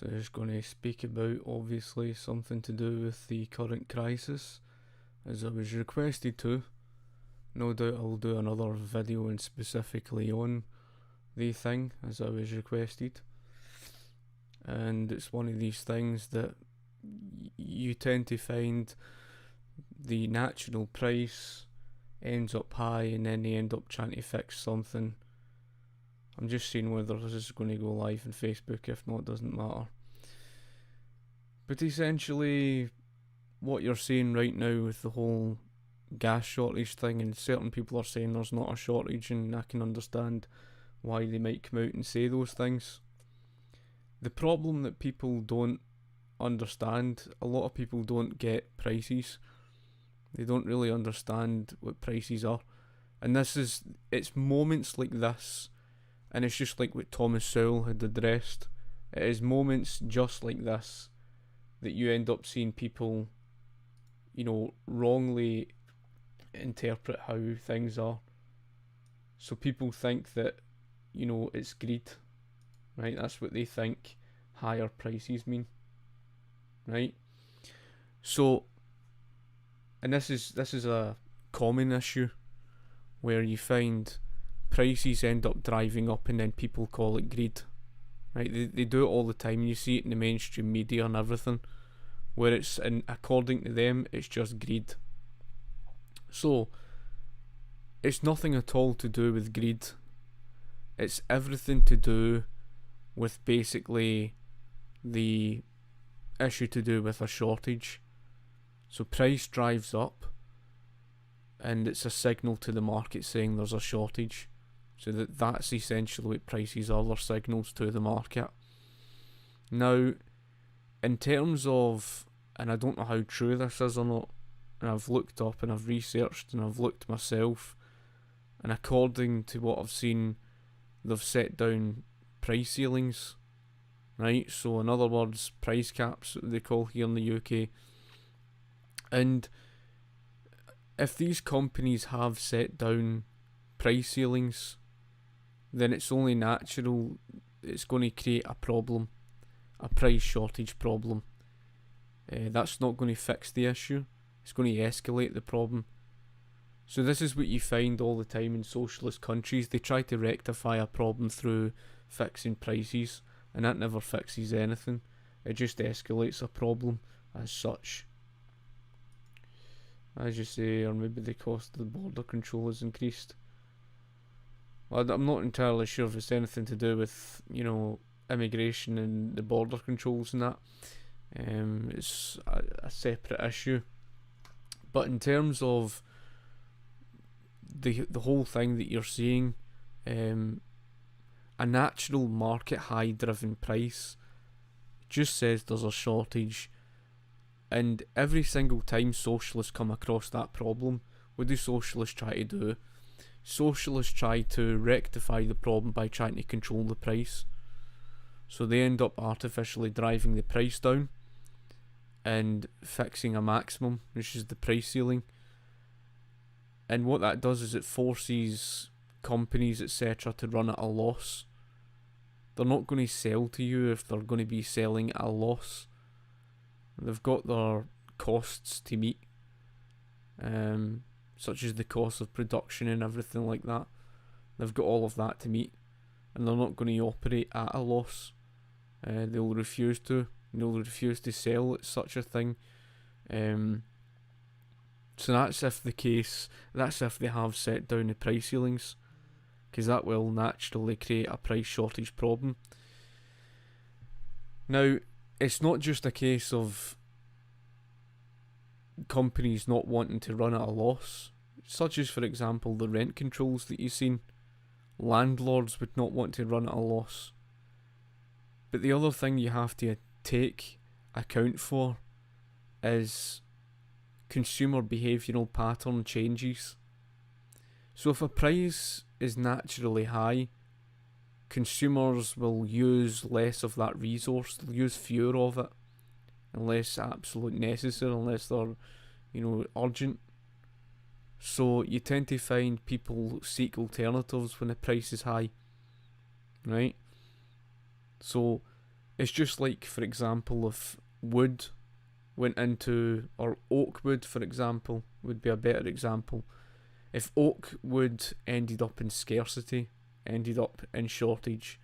So I was going to speak about, obviously, something to do with the current crisis, as I was requested to. No doubt I'll do another video and specifically on the thing, as I was requested. And it's one of these things that you tend to find the natural price ends up high and then they end up trying to fix something. I'm just seeing whether this is going to go live on Facebook. If not, it doesn't matter. But essentially, what you're seeing right now with the whole gas shortage thing, and certain people are saying there's not a shortage, and I can understand why they might come out and say those things. The problem that people don't understand, a lot of people don't get prices. They don't really understand what prices are. And it's moments like this, and it's just like what Thomas Sowell had addressed. It is moments just like this that you end up seeing people, wrongly interpret how things are. So people think that, it's greed, right? That's what they think higher prices mean, right? So, and this is a common issue where you find prices end up driving up and then people call it greed, right? They do it all the time. You see it in the mainstream media and everything, where and according to them, it's just greed. So, it's nothing at all to do with greed. It's everything to do with basically the issue to do with a shortage. So price drives up, and it's a signal to the market saying there's a shortage. So that's essentially what prices are. They're signals to the market. Now, in terms of, and I don't know how true this is or not, and I've looked up and I've researched and I've looked myself, and according to what I've seen, they've set down price ceilings, right? So in other words, price caps, they call here in the UK. And if these companies have set down price ceilings, then it's only natural it's going to create a problem, a price shortage problem. That's not going to fix the issue. It's going to escalate the problem. So this is what you find all the time in socialist countries. They try to rectify a problem through fixing prices, and that never fixes anything. It just escalates a problem as such. As you say, or maybe the cost of the border control has increased. Well, I'm not entirely sure if it's anything to do with, immigration and the border controls and that. It's a separate issue. But in terms of the whole thing that you're seeing, a natural market high driven price just says there's a shortage. And every single time socialists come across that problem, what do socialists try to do? Socialists try to rectify the problem by trying to control the price. So they end up artificially driving the price down and fixing a maximum, which is the price ceiling. And what that does is it forces companies, etc., to run at a loss. They're not going to sell to you if they're going to be selling at a loss. They've got their costs to meet, such as the cost of production and everything like that. They've got all of that to meet, and they're not going to operate at a loss. They'll refuse to. They'll refuse to sell at such a thing. So that's if the case. That's if they have set down the price ceilings, because that will naturally create a price shortage problem. Now, it's not just a case of companies not wanting to run at a loss, such as, for example, the rent controls that you've seen. Landlords would not want to run at a loss. But the other thing you have to take account for is consumer behavioural pattern changes. So if a price is naturally high, consumers will use less of that resource. They'll use fewer of it, unless absolutely necessary, unless they're, urgent. So you tend to find people seek alternatives when the price is high, right? So It's just like, for example, if wood went into, or oak wood, for example, would be a better example. If oak wood ended up in scarcity, ended up in shortage,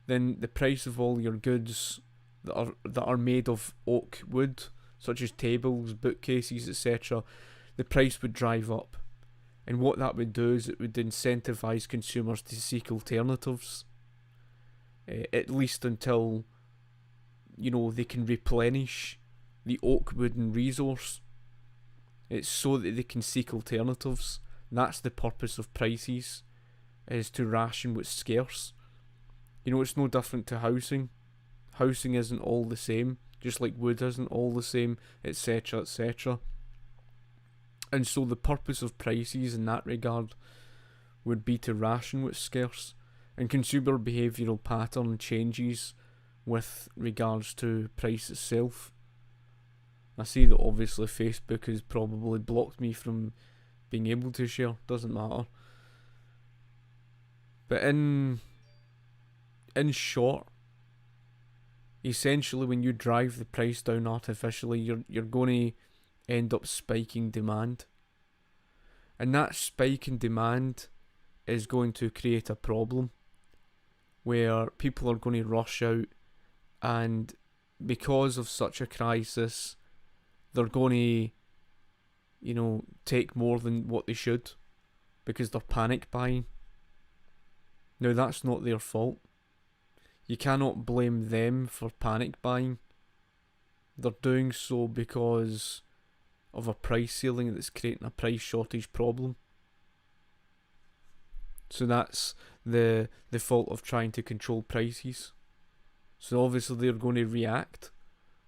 then the price of all your goods that are made of oak wood, such as tables, bookcases, etc., the price would drive up. And what that would do is it would incentivize consumers to seek alternatives, at least until they can replenish the oak wooden resource. It's so that they can seek alternatives. That's the purpose of prices, is to ration what's scarce. It's no different to housing. Housing isn't all the same, just like wood isn't all the same, etc., etc. And so the purpose of prices in that regard would be to ration what's scarce, and consumer behavioural pattern changes with regards to price itself. I see that obviously Facebook has probably blocked me from being able to share, doesn't matter. But in short, essentially when you drive the price down artificially, you're going to end up spiking demand. And that spike in demand is going to create a problem where people are going to rush out, and because of such a crisis, they're going to, take more than what they should because they're panic buying. Now, that's not their fault. You cannot blame them for panic buying. They're doing so because of a price ceiling that's creating a price shortage problem. So that's the fault of trying to control prices. So obviously they're going to react.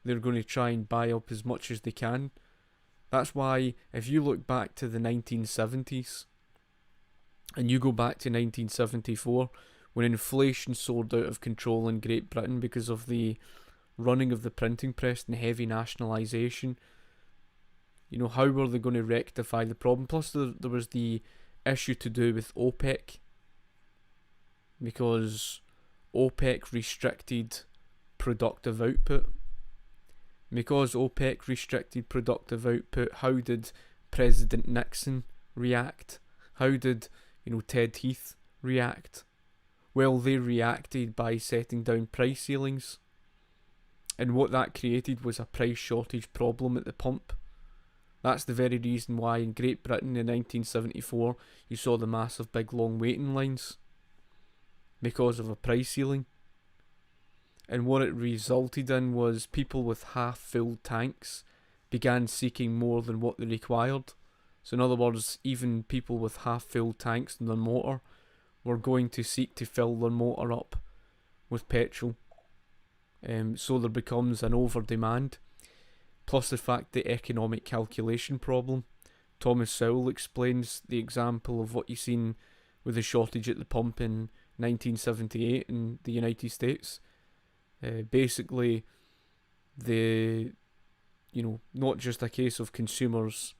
They're going to try and buy up as much as they can. That's why if you look back to the 1970s and you go back to 1974, when inflation soared out of control in Great Britain because of the running of the printing press and heavy nationalisation, how were they going to rectify the problem? Plus there was the issue to do with OPEC, because OPEC restricted productive output. Because OPEC restricted productive output, how did President Nixon react? How did, Ted Heath react? Well, they reacted by setting down price ceilings. And what that created was a price shortage problem at the pump. That's the very reason why in Great Britain in 1974 you saw the massive big long waiting lines, because of a price ceiling. And what it resulted in was people with half-filled tanks began seeking more than what they required. So in other words, even people with half-filled tanks in their motor were going to seek to fill their motor up with petrol. So there becomes an over-demand. Plus the fact the economic calculation problem. Thomas Sowell explains the example of what you've seen with the shortage at the pump in 1978 in the United States. Basically, not just a case of consumers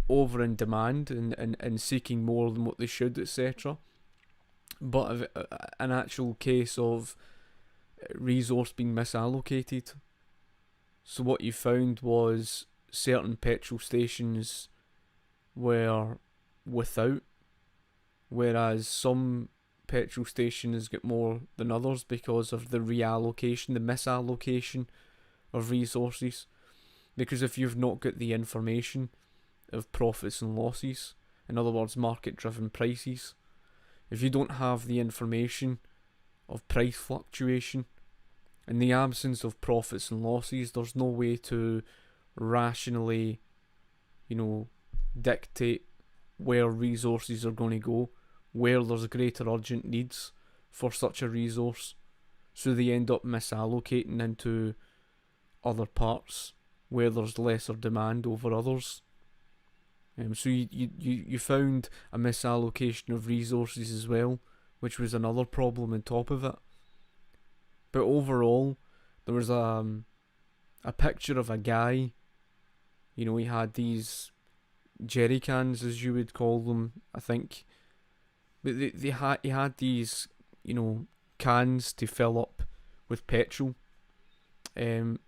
over in demand and seeking more than what they should, etc., but an actual case of resource being misallocated. So what you found was certain petrol stations were without, whereas some petrol stations get more than others because of the reallocation, the misallocation of resources. Because if you've not got the information of profits and losses, in other words, market-driven prices, if you don't have the information of price fluctuation, in the absence of profits and losses, there's no way to rationally, dictate where resources are going to go, where there's greater urgent needs for such a resource. So they end up misallocating into other parts where there's lesser demand over others. So you found a misallocation of resources as well, which was another problem on top of it. But overall, there was a picture of a guy. He had these jerry cans, as you would call them, I think. But he had these, cans to fill up with petrol in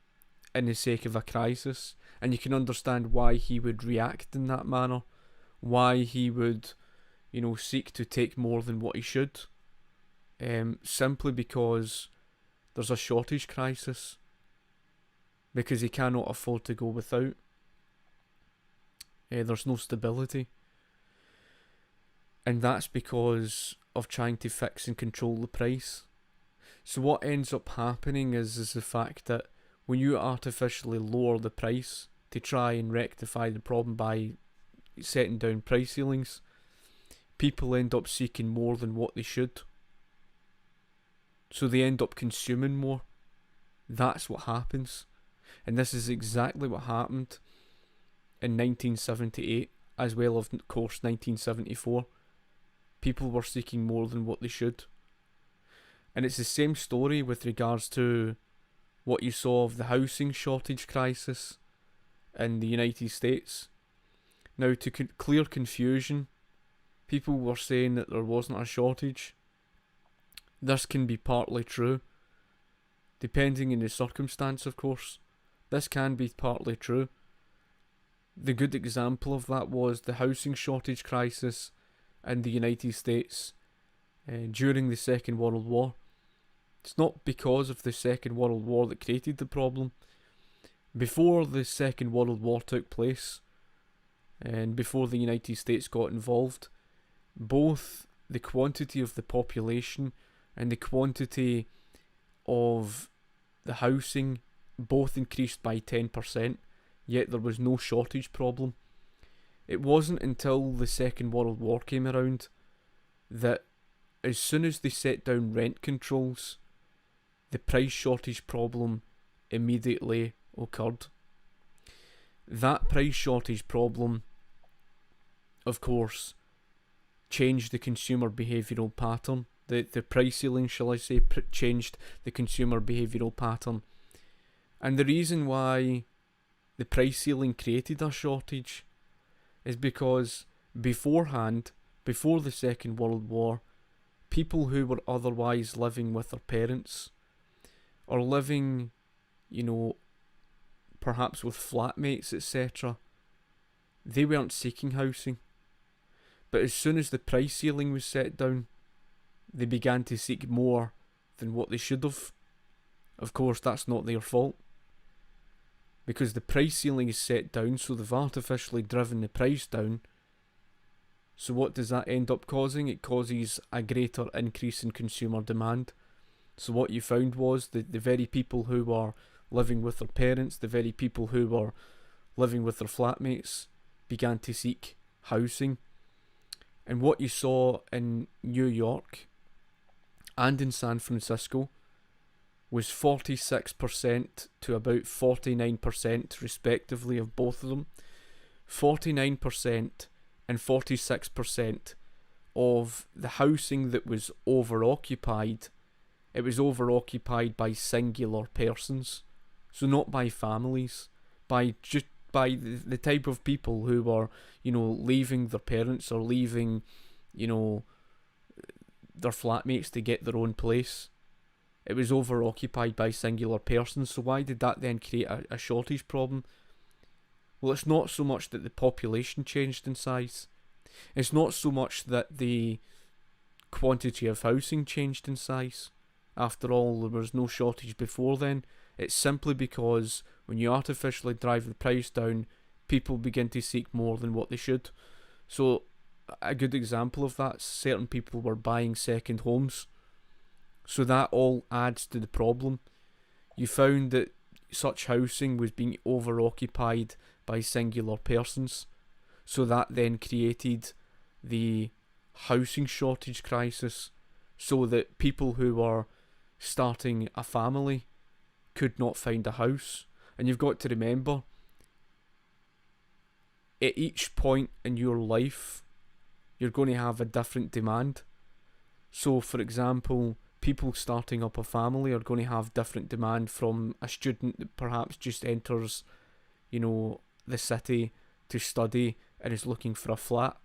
the sake of a crisis. And you can understand why he would react in that manner, why he would, seek to take more than what he should, simply because there's a shortage crisis, because he cannot afford to go without. There's no stability. And that's because of trying to fix and control the price. So what ends up happening is the fact that when you artificially lower the price to try and rectify the problem by setting down price ceilings, people end up seeking more than what they should. So they end up consuming more. That's what happens. And this is exactly what happened in 1978, as well as, of course, 1974. People were seeking more than what they should. And it's the same story with regards to what you saw of the housing shortage crisis in the United States. Now, to clear confusion, people were saying that there wasn't a shortage. This can be partly true, depending on the circumstance, of course. This can be partly true. The good example of that was the housing shortage crisis in the United States during the Second World War. It's not because of the Second World War that created the problem. Before the Second World War took place, and before the United States got involved, both the quantity of the population and the quantity of the housing both increased by 10%, yet there was no shortage problem. It wasn't until the Second World War came around that as soon as they set down rent controls, the price shortage problem immediately occurred. That price shortage problem, of course, changed the consumer behavioural pattern. The price ceiling, shall I say, changed the consumer behavioural pattern. And the reason why the price ceiling created a shortage is because beforehand, before the Second World War, people who were otherwise living with their parents or living, perhaps with flatmates, etc., they weren't seeking housing. But as soon as the price ceiling was set down, they began to seek more than what they should have. Of course, that's not their fault, because the price ceiling is set down, so they've artificially driven the price down. So what does that end up causing? It causes a greater increase in consumer demand. So what you found was that the very people who were living with their parents, the very people who were living with their flatmates, began to seek housing. And what you saw in New York and in San Francisco was 46% to about 49% respectively of both of them. 49% and 46% of the housing that was overoccupied, it was overoccupied by singular persons. So not by families, by the type of people who were, leaving their parents or leaving, their flatmates to get their own place. It was overoccupied by singular persons. So why did that then create a shortage problem? Well, it's not so much that the population changed in size. It's not so much that the quantity of housing changed in size. After all, there was no shortage before then. It's simply because when you artificially drive the price down, people begin to seek more than what they should. So a good example of that, certain people were buying second homes. So that all adds to the problem. You found that such housing was being overoccupied by singular persons. So that then created the housing shortage crisis, so that people who were starting a family could not find a house. And you've got to remember, at each point in your life, you're going to have a different demand. So, for example, people starting up a family are going to have different demand from a student that perhaps just enters, the city to study and is looking for a flat.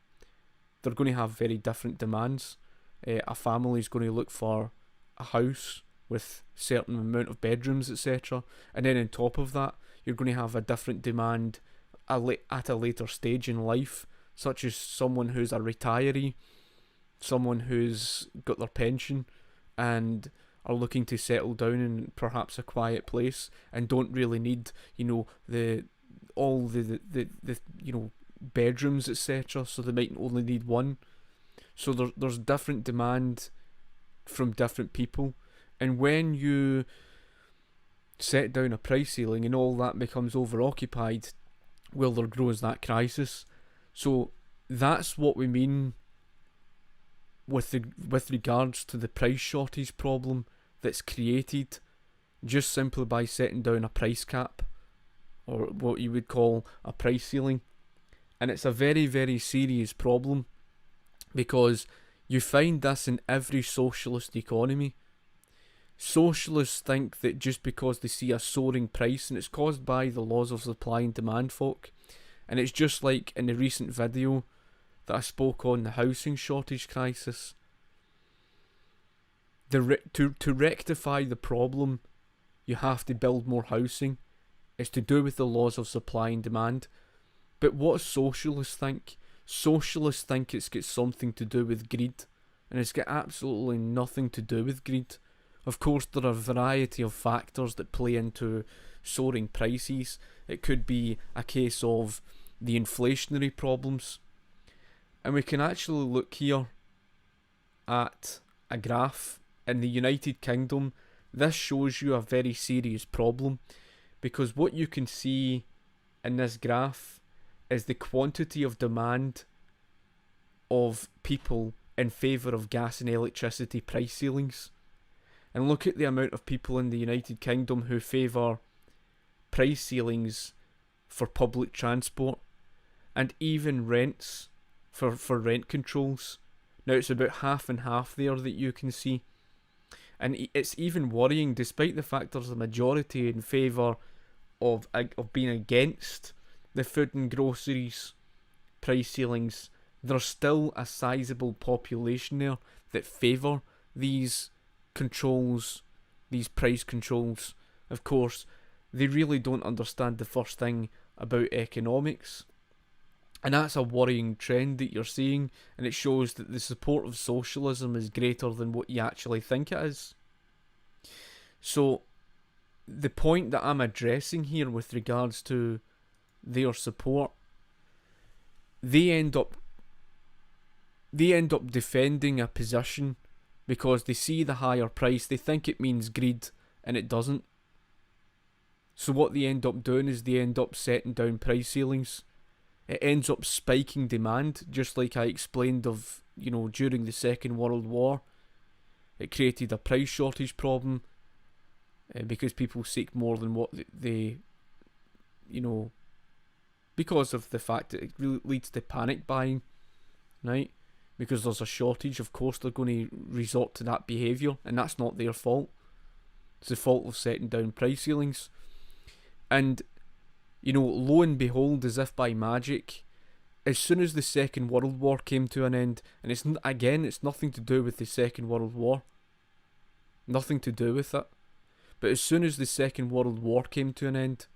They're going to have very different demands. A family is going to look for a house with certain amount of bedrooms, etc., and then on top of that, you're going to have a different demand at a later stage in life, such as someone who's a retiree, someone who's got their pension and are looking to settle down in perhaps a quiet place and don't really need, all the bedrooms, etc., so they might only need one. So there's different demand from different people, and when you set down a price ceiling and all that becomes overoccupied, well, there grows that crisis. So that's what we mean with regards to the price shortage problem that's created just simply by setting down a price cap, or what you would call a price ceiling. And it's a very, very serious problem, because you find this in every socialist economy. Socialists think that just because they see a soaring price, and it's caused by the laws of supply and demand, folk, and it's just like in the recent video that I spoke on the housing shortage crisis. To rectify the problem, you have to build more housing. It's to do with the laws of supply and demand. But what socialists think? Socialists think it's got something to do with greed, and it's got absolutely nothing to do with greed. Of course, there are a variety of factors that play into soaring prices. It could be a case of the inflationary problems. And we can actually look here at a graph in the United Kingdom. This shows you a very serious problem, because what you can see in this graph is the quantity of demand of people in favour of gas and electricity price ceilings. And look at the amount of people in the United Kingdom who favour price ceilings for public transport, and even rents for rent controls. Now it's about half and half there that you can see. And it's even worrying, despite the fact there's a majority in favour of being against the food and groceries price ceilings, there's still a sizable population there that favour these controls, these price controls. Of course, they really don't understand the first thing about economics, and that's a worrying trend that you're seeing, and it shows that the support of socialism is greater than what you actually think it is. So the point that I'm addressing here with regards to their support, they end up defending a position because they see the higher price, they think it means greed, and it doesn't. So what they end up doing is they end up setting down price ceilings. It ends up spiking demand, just like I explained of, during the Second World War. It created a price shortage problem because people seek more than what they because of the fact that it really leads to panic buying, right? Because there's a shortage, of course they're going to resort to that behaviour, and that's not their fault. It's the fault of setting down price ceilings. And, lo and behold, as if by magic, as soon as the Second World War came to an end, and it's nothing to do with the Second World War, nothing to do with it, but as soon as the Second World War came to an end,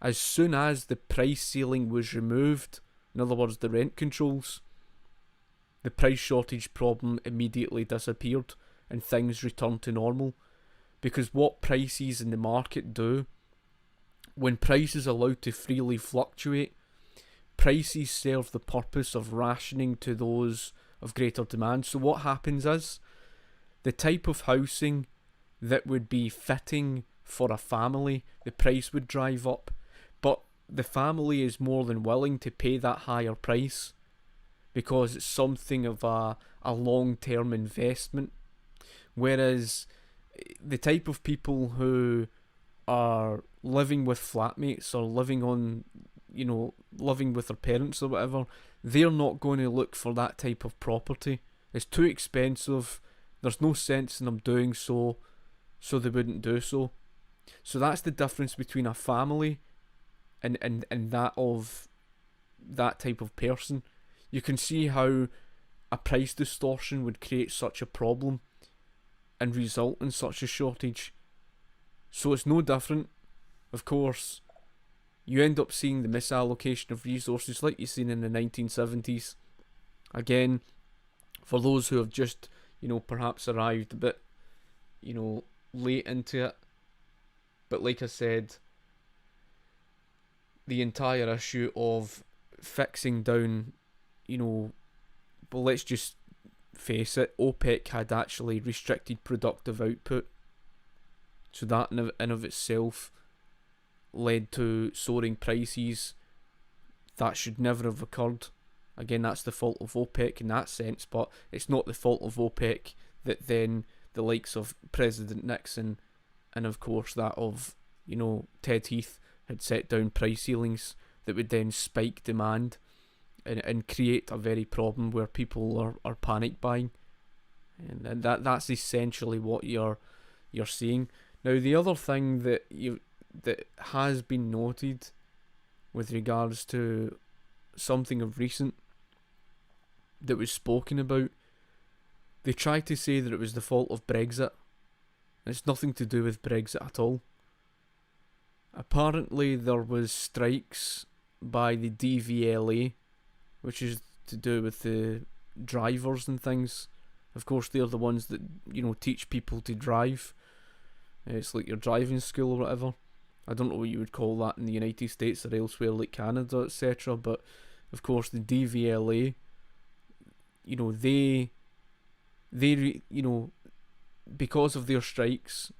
as soon as the price ceiling was removed, in other words the rent controls, the price shortage problem immediately disappeared and things returned to normal. Because what prices in the market do, when prices are allowed to freely fluctuate, prices serve the purpose of rationing to those of greater demand. So what happens is, the type of housing that would be fitting for a family, the price would drive up, but the family is more than willing to pay that higher price because it's something of a long-term investment. Whereas the type of people who are living with flatmates or living with their parents or whatever, they're not going to look for that type of property. It's too expensive, there's no sense in them doing so they wouldn't do so. So that's the difference between a family and that of that type of person. You can see how a price distortion would create such a problem. and result in such a shortage. So it's no different. Of course, you end up seeing the misallocation of resources like you've seen in the 1970s. Again, for those who have just, perhaps arrived a bit, late into it. But like I said, the entire issue of fixing down, but let's just face it, OPEC had actually restricted productive output. So that in of itself led to soaring prices. That should never have occurred. Again, that's the fault of OPEC in that sense, but it's not the fault of OPEC that then the likes of President Nixon and of course that of, Ted Heath had set down price ceilings that would then spike demand and create a very problem where people are panic buying. And that's essentially what you're seeing. Now the other thing that has been noted with regards to something of recent that was spoken about, they tried to say that it was the fault of Brexit. It's nothing to do with Brexit at all. Apparently there was strikes by the DVLA, which is to do with the drivers and things. Of course, they're the ones that, teach people to drive. It's like your driving school or whatever. I don't know what you would call that in the United States or elsewhere like Canada, etc. But of course the DVLA, they because of their strikes,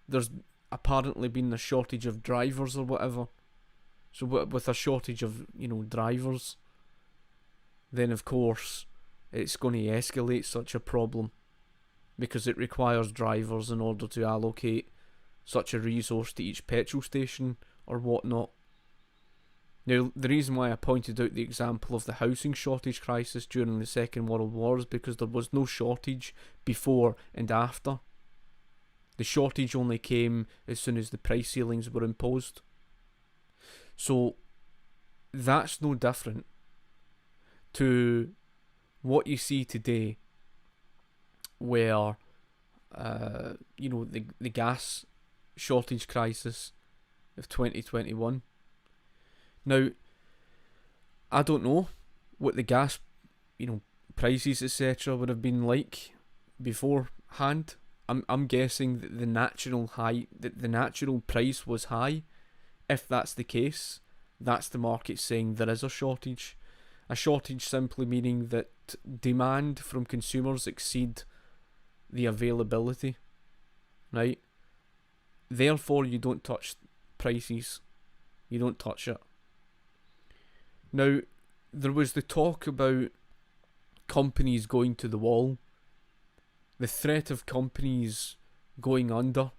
there's apparently been a shortage of drivers or whatever. So with a shortage of, drivers, then of course it's going to escalate such a problem because it requires drivers in order to allocate such a resource to each petrol station or whatnot. Now, the reason why I pointed out the example of the housing shortage crisis during the Second World War is because there was no shortage before and after. The shortage only came as soon as the price ceilings were imposed. So, that's no different to what you see today, where, the gas shortage crisis of 2021. Now, I don't know what the gas, prices, etc. would have been like beforehand. I'm guessing that the natural price was high. If that's the case, that's the market saying there is a shortage. A shortage simply meaning that demand from consumers exceed the availability, right? Therefore, you don't touch prices. You don't touch it. Now, there was the talk about companies going to the wall, the threat of companies going under,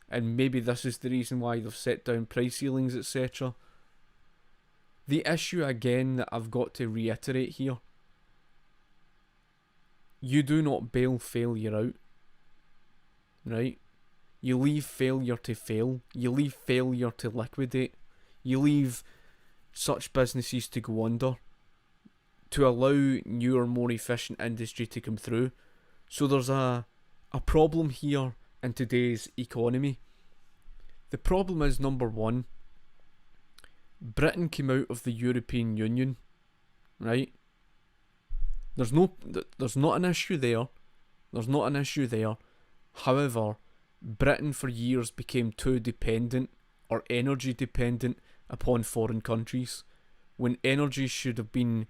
and maybe this is the reason why they've set down price ceilings, etc. The issue again that I've got to reiterate here, you do not bail failure out, right? You leave failure to fail, you leave failure to liquidate, you leave such businesses to go under to allow newer, more efficient industry to come through. So there's a problem here in today's economy. The problem is, number one, Britain came out of the European Union, right? There's not an issue there. There's not an issue there. However, Britain for years became too dependent or energy dependent upon foreign countries when energy should have been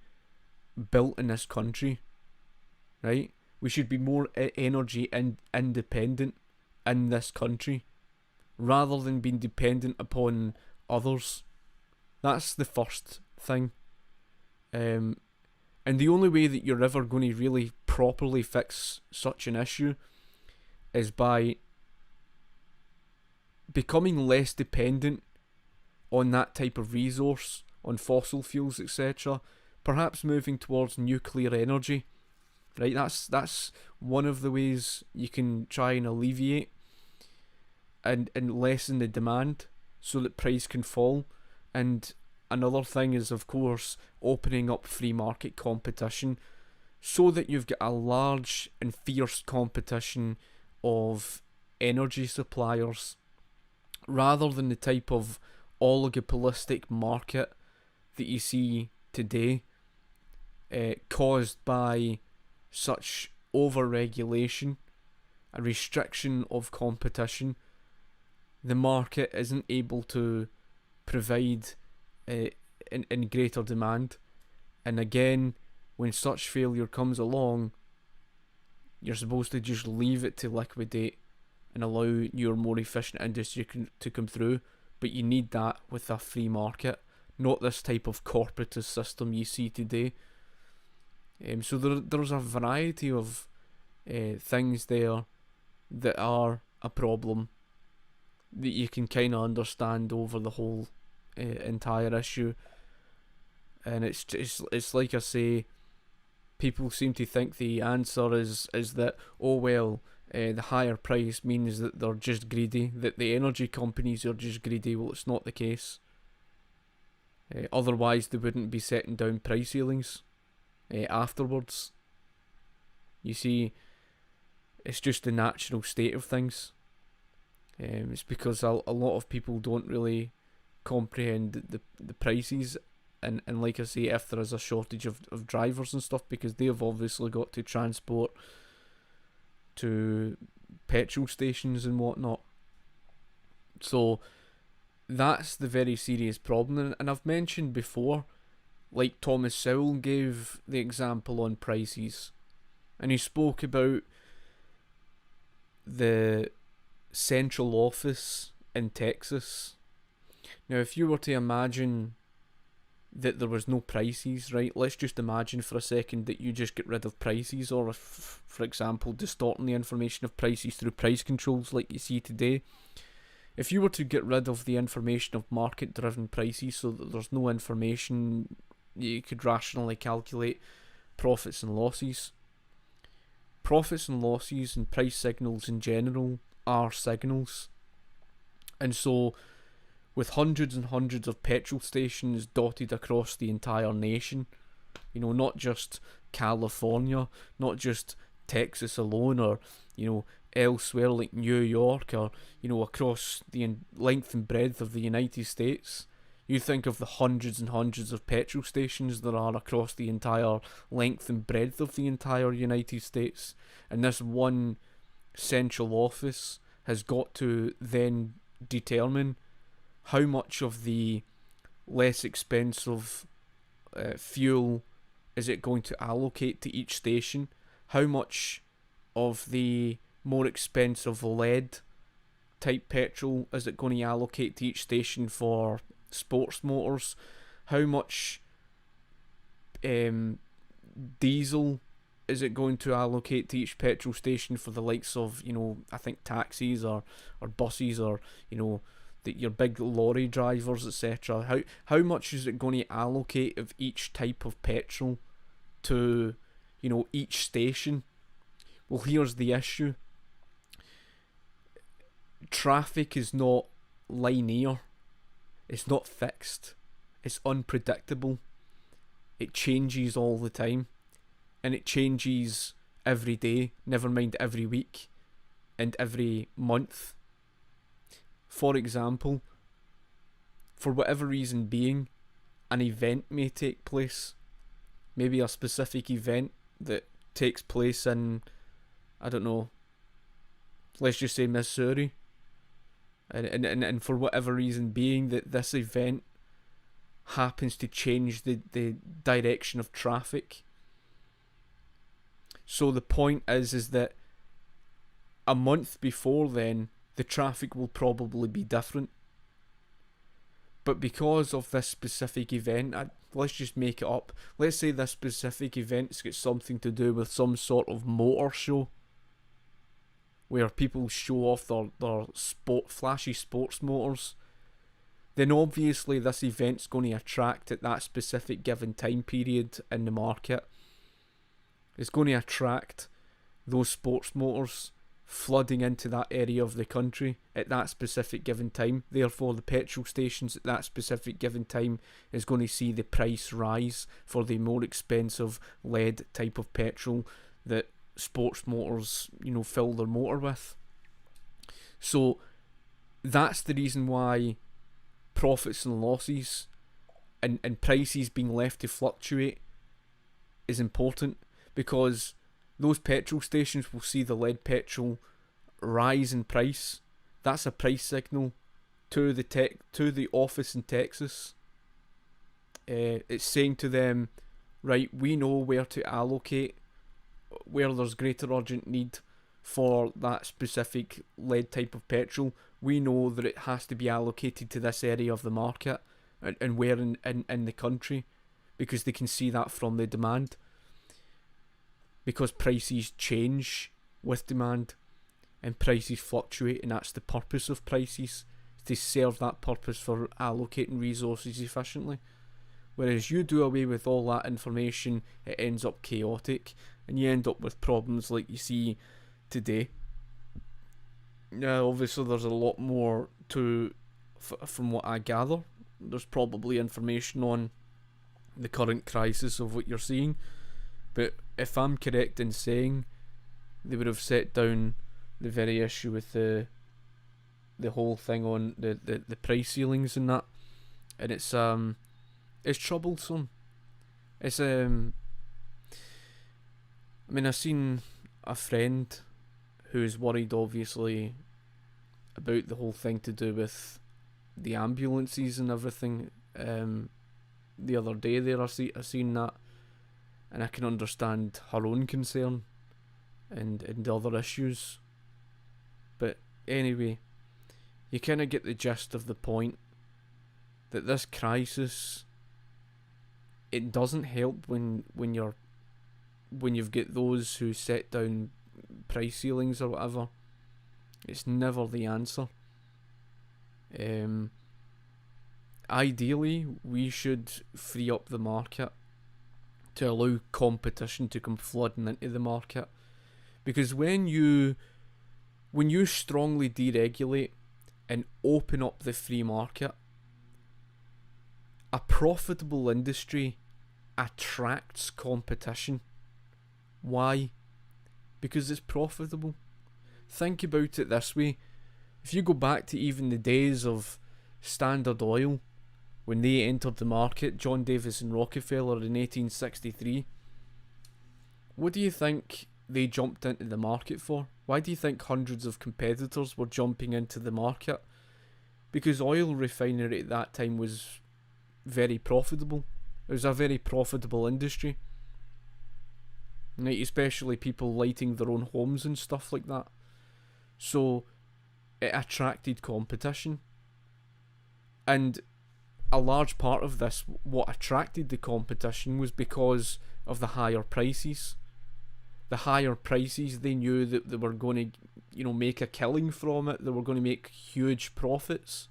built in this country, right? We should be more energy independent in this country rather than being dependent upon others. That's the first thing. And the only way that you're ever going to really properly fix such an issue is by becoming less dependent on that type of resource, on fossil fuels, etc. Perhaps moving towards nuclear energy, right? That's one of the ways you can try and alleviate and lessen the demand so that price can fall. And another thing is, of course, opening up free market competition so that you've got a large and fierce competition of energy suppliers, rather than the type of oligopolistic market that you see today, caused by such over-regulation, a restriction of competition. The market isn't able to provide in greater demand, and again, when such failure comes along, you're supposed to just leave it to liquidate and allow your more efficient industry to come through, but you need that with a free market, not this type of corporatist system you see today. So there's a variety of things there that are a problem that you can kind of understand over the whole entire issue. And it's like I say, people seem to think the answer is that, oh well, the higher price means that they're just greedy, that the energy companies are just greedy. Well, it's not the case. Otherwise, they wouldn't be setting down price ceilings afterwards. You see, it's just the natural state of things. It's because a lot of people don't really comprehend the prices, and like I say, if there is a shortage of drivers and stuff, because they have obviously got to transport to petrol stations and whatnot. So that's the very serious problem, and I've mentioned before, like Thomas Sowell gave the example on prices, and he spoke about the central office in Texas. Now, if you were to imagine that there was no prices, right? Let's just imagine for a second that you just get rid of prices, or if, for example, distorting the information of prices through price controls like you see today. If you were to get rid of the information of market-driven prices so that there's no information, you could rationally calculate profits and losses. Profits and losses and price signals in general are signals. And so, with hundreds and hundreds of petrol stations dotted across the entire nation, you know, not just California, not just Texas alone, or, you know, elsewhere like New York, or, you know, across the length and breadth of the United States. You think of the hundreds and hundreds of petrol stations there are across the entire length and breadth of the entire United States, and this one central office has got to then determine how much of the less expensive fuel is it going to allocate to each station, how much of the more expensive lead type petrol is it going to allocate to each station for sports motors, how much diesel is it going to allocate to each petrol station for the likes of, you know, I think taxis or buses, or, you know, your big lorry drivers, etc. How much is it going to allocate of each type of petrol to, you know, each station? Well, here's the issue. Traffic is not linear. It's not fixed. It's unpredictable. It changes all the time. And it changes every day, never mind every week and every month. For example, for whatever reason being, an event may take place. Maybe a specific event that takes place in, I don't know, let's just say Missouri. And for whatever reason being, that this event happens to change the direction of traffic. So the point is that a month before then, the traffic will probably be different. But because of this specific event, let's just make it up. Let's say this specific event's got something to do with some sort of motor show, where people show off their flashy sports motors. Then obviously this event's going to attract, at that specific given time period in the market, it's going to attract those sports motors flooding into that area of the country at that specific given time. Therefore, the petrol stations at that specific given time is going to see the price rise for the more expensive lead type of petrol that sports motors, fill their motor with. So that's the reason why profits and losses and prices being left to fluctuate is important, because those petrol stations will see the lead petrol rise in price. That's a price signal to the office in Texas. It's saying to them, right, we know where to allocate, where there's greater urgent need for that specific lead type of petrol. We know that it has to be allocated to this area of the market and where in the country, because they can see that from the demand. Because prices change with demand and prices fluctuate, and that's the purpose of prices, to serve that purpose for allocating resources efficiently. Whereas you do away with all that information, it ends up chaotic, and you end up with problems like you see today. Now, obviously, there's a lot more from what I gather. There's probably information on the current crisis of what you're seeing, but if I'm correct in saying, they would have set down the very issue with the whole thing on the price ceilings and that, and it's troublesome. It's I mean, I've seen a friend who's worried, obviously, about the whole thing to do with the ambulances and everything. The other day there, I seen that, and I can understand her own concern and other issues. But anyway, you kind of get the gist of the point, that this crisis, it doesn't help when you've got those who set down price ceilings or whatever. It's never the answer. Ideally, we should free up the market to allow competition to come flooding into the market, because when you strongly deregulate and open up the free market, a profitable industry attracts competition. Why? Because it's profitable. Think about it this way. If you go back to even the days of Standard Oil, when they entered the market, John Davis and Rockefeller in 1863, what do you think they jumped into the market for? Why do you think hundreds of competitors were jumping into the market? Because oil refinery at that time was very profitable. It was a very profitable industry. Like, especially people lighting their own homes and stuff like that. So it attracted competition. And a large part of this, what attracted the competition, was because of the higher prices. The higher prices, they knew that they were going to, make a killing from it. They were going to make huge profits.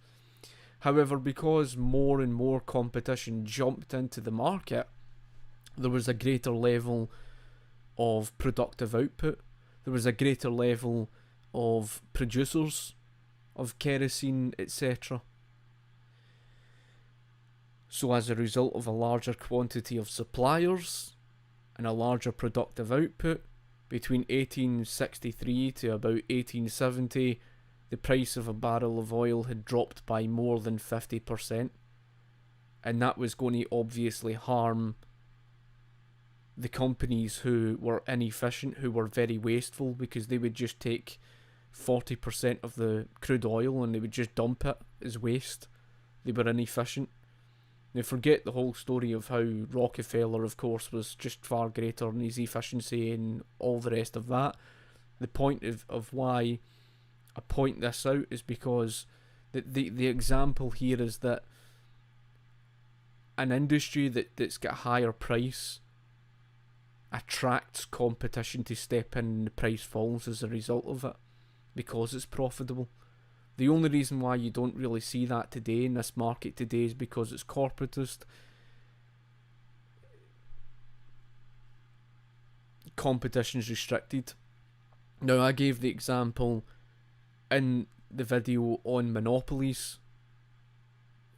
However, because more and more competition jumped into the market, there was a greater level of productive output. There was a greater level of producers of kerosene, etc. So as a result of a larger quantity of suppliers and a larger productive output, between 1863 to about 1870, the price of a barrel of oil had dropped by more than 50%. And that was going to obviously harm the companies who were inefficient, who were very wasteful, because they would just take 40% of the crude oil and they would just dump it as waste. They were inefficient. Now, forget the whole story of how Rockefeller, of course, was just far greater in his efficiency and all the rest of that. The point of why I point this out is because the example here is that an industry that's got a higher price attracts competition to step in, and the price falls as a result of it, because it's profitable. The only reason why you don't really see that today in this market today is because it's corporatist. Competition's restricted. Now, I gave the example in the video on monopolies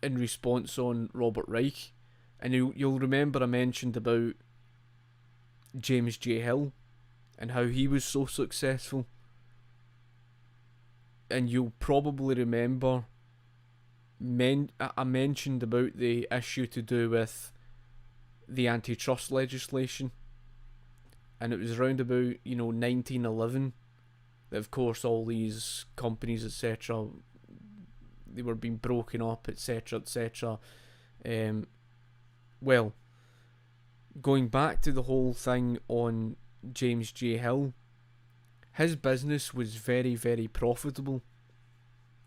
in response on Robert Reich, and you'll remember I mentioned about James J. Hill and how he was so successful. And you'll probably remember I mentioned about the issue to do with the antitrust legislation, and it was around about 1911 that of course all these companies etc. they were being broken up etc etc. Well, going back to the whole thing on James J. Hill, his business was very, very profitable.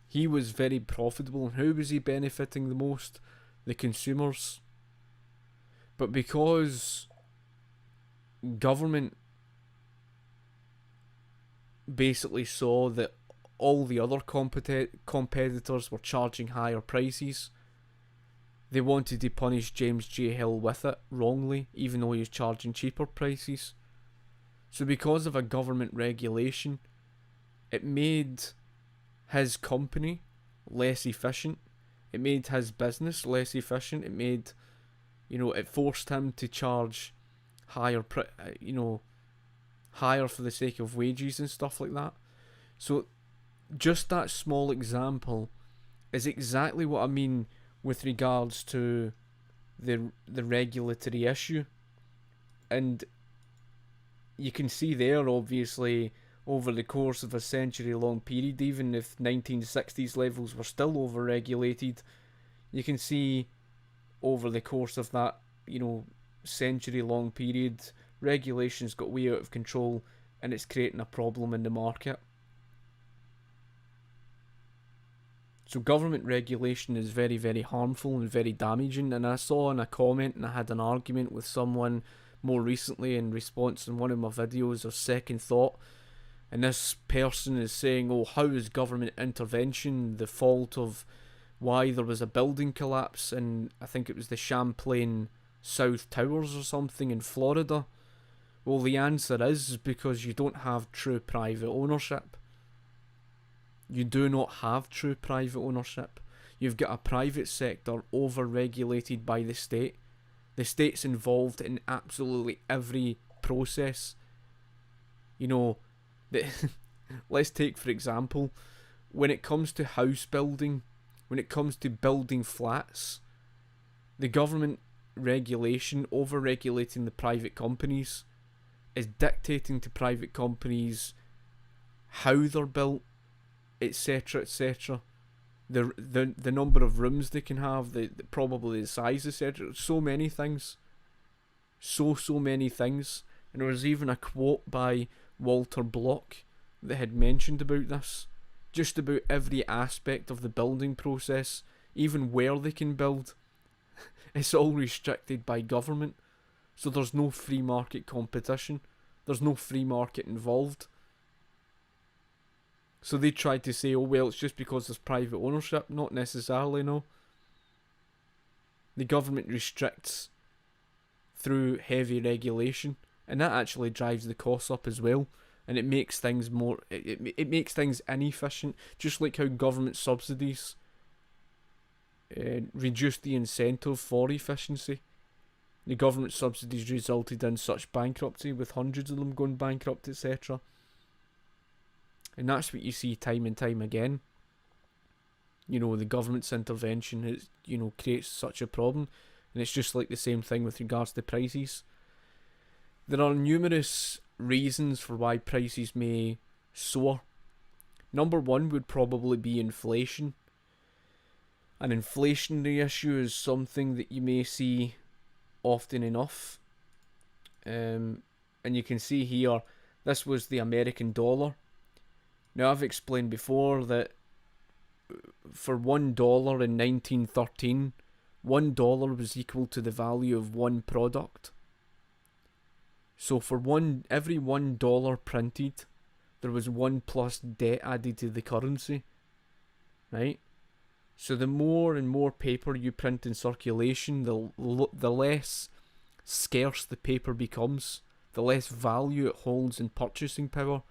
He was very profitable, and who was he benefiting the most? The consumers. But because government basically saw that all the other competitors were charging higher prices, they wanted to punish James J. Hill with it wrongly, even though he was charging cheaper prices. So because of a government regulation, it made his company less efficient. It made his business less efficient. It made, it forced him to charge higher, higher for the sake of wages and stuff like that. So just that small example is exactly what I mean with regards to the regulatory issue. And you can see there, obviously, over the course of a century-long period, even if 1960s levels were still over-regulated, you can see over the course of that, century-long period, regulations got way out of control, and it's creating a problem in the market. So government regulation is very, very harmful and very damaging. And I saw in a comment, and I had an argument with someone more recently in response in one of my videos of Second Thought, and this person is saying, oh, how is government intervention the fault of why there was a building collapse in, I think it was the Champlain South Towers or something in Florida? Well, the answer is because you don't have true private ownership. You do not have true private ownership. You've got a private sector over-regulated by the state. The state's involved in absolutely every process. Let's take, for example, when it comes to house building, when it comes to building flats, the government regulation, over-regulating the private companies, is dictating to private companies how they're built, etc, etc. The number of rooms they can have, probably the size, etc. So many things. So many things. And there was even a quote by Walter Block that had mentioned about this. Just about every aspect of the building process, even where they can build, it's all restricted by government. So there's no free market competition. There's no free market involved. So they tried to say, oh well, it's just because there's private ownership. Not necessarily, no. The government restricts through heavy regulation, and that actually drives the costs up as well, and it makes things more, it makes things inefficient, just like how government subsidies reduce the incentive for efficiency. The government subsidies resulted in such bankruptcy, with hundreds of them going bankrupt, etc. And that's what you see time and time again. The government's intervention is, creates such a problem. And it's just like the same thing with regards to prices. There are numerous reasons for why prices may soar. Number one would probably be inflation. An inflationary issue is something that you may see often enough. And you can see here, this was the American dollar. Now, I've explained before that for $1 in 1913, $1 was equal to the value of one product. So for every $1 printed, there was 1 plus debt added to the currency, right? So the more and more paper you print in circulation, the less scarce the paper becomes, the less value it holds in purchasing power.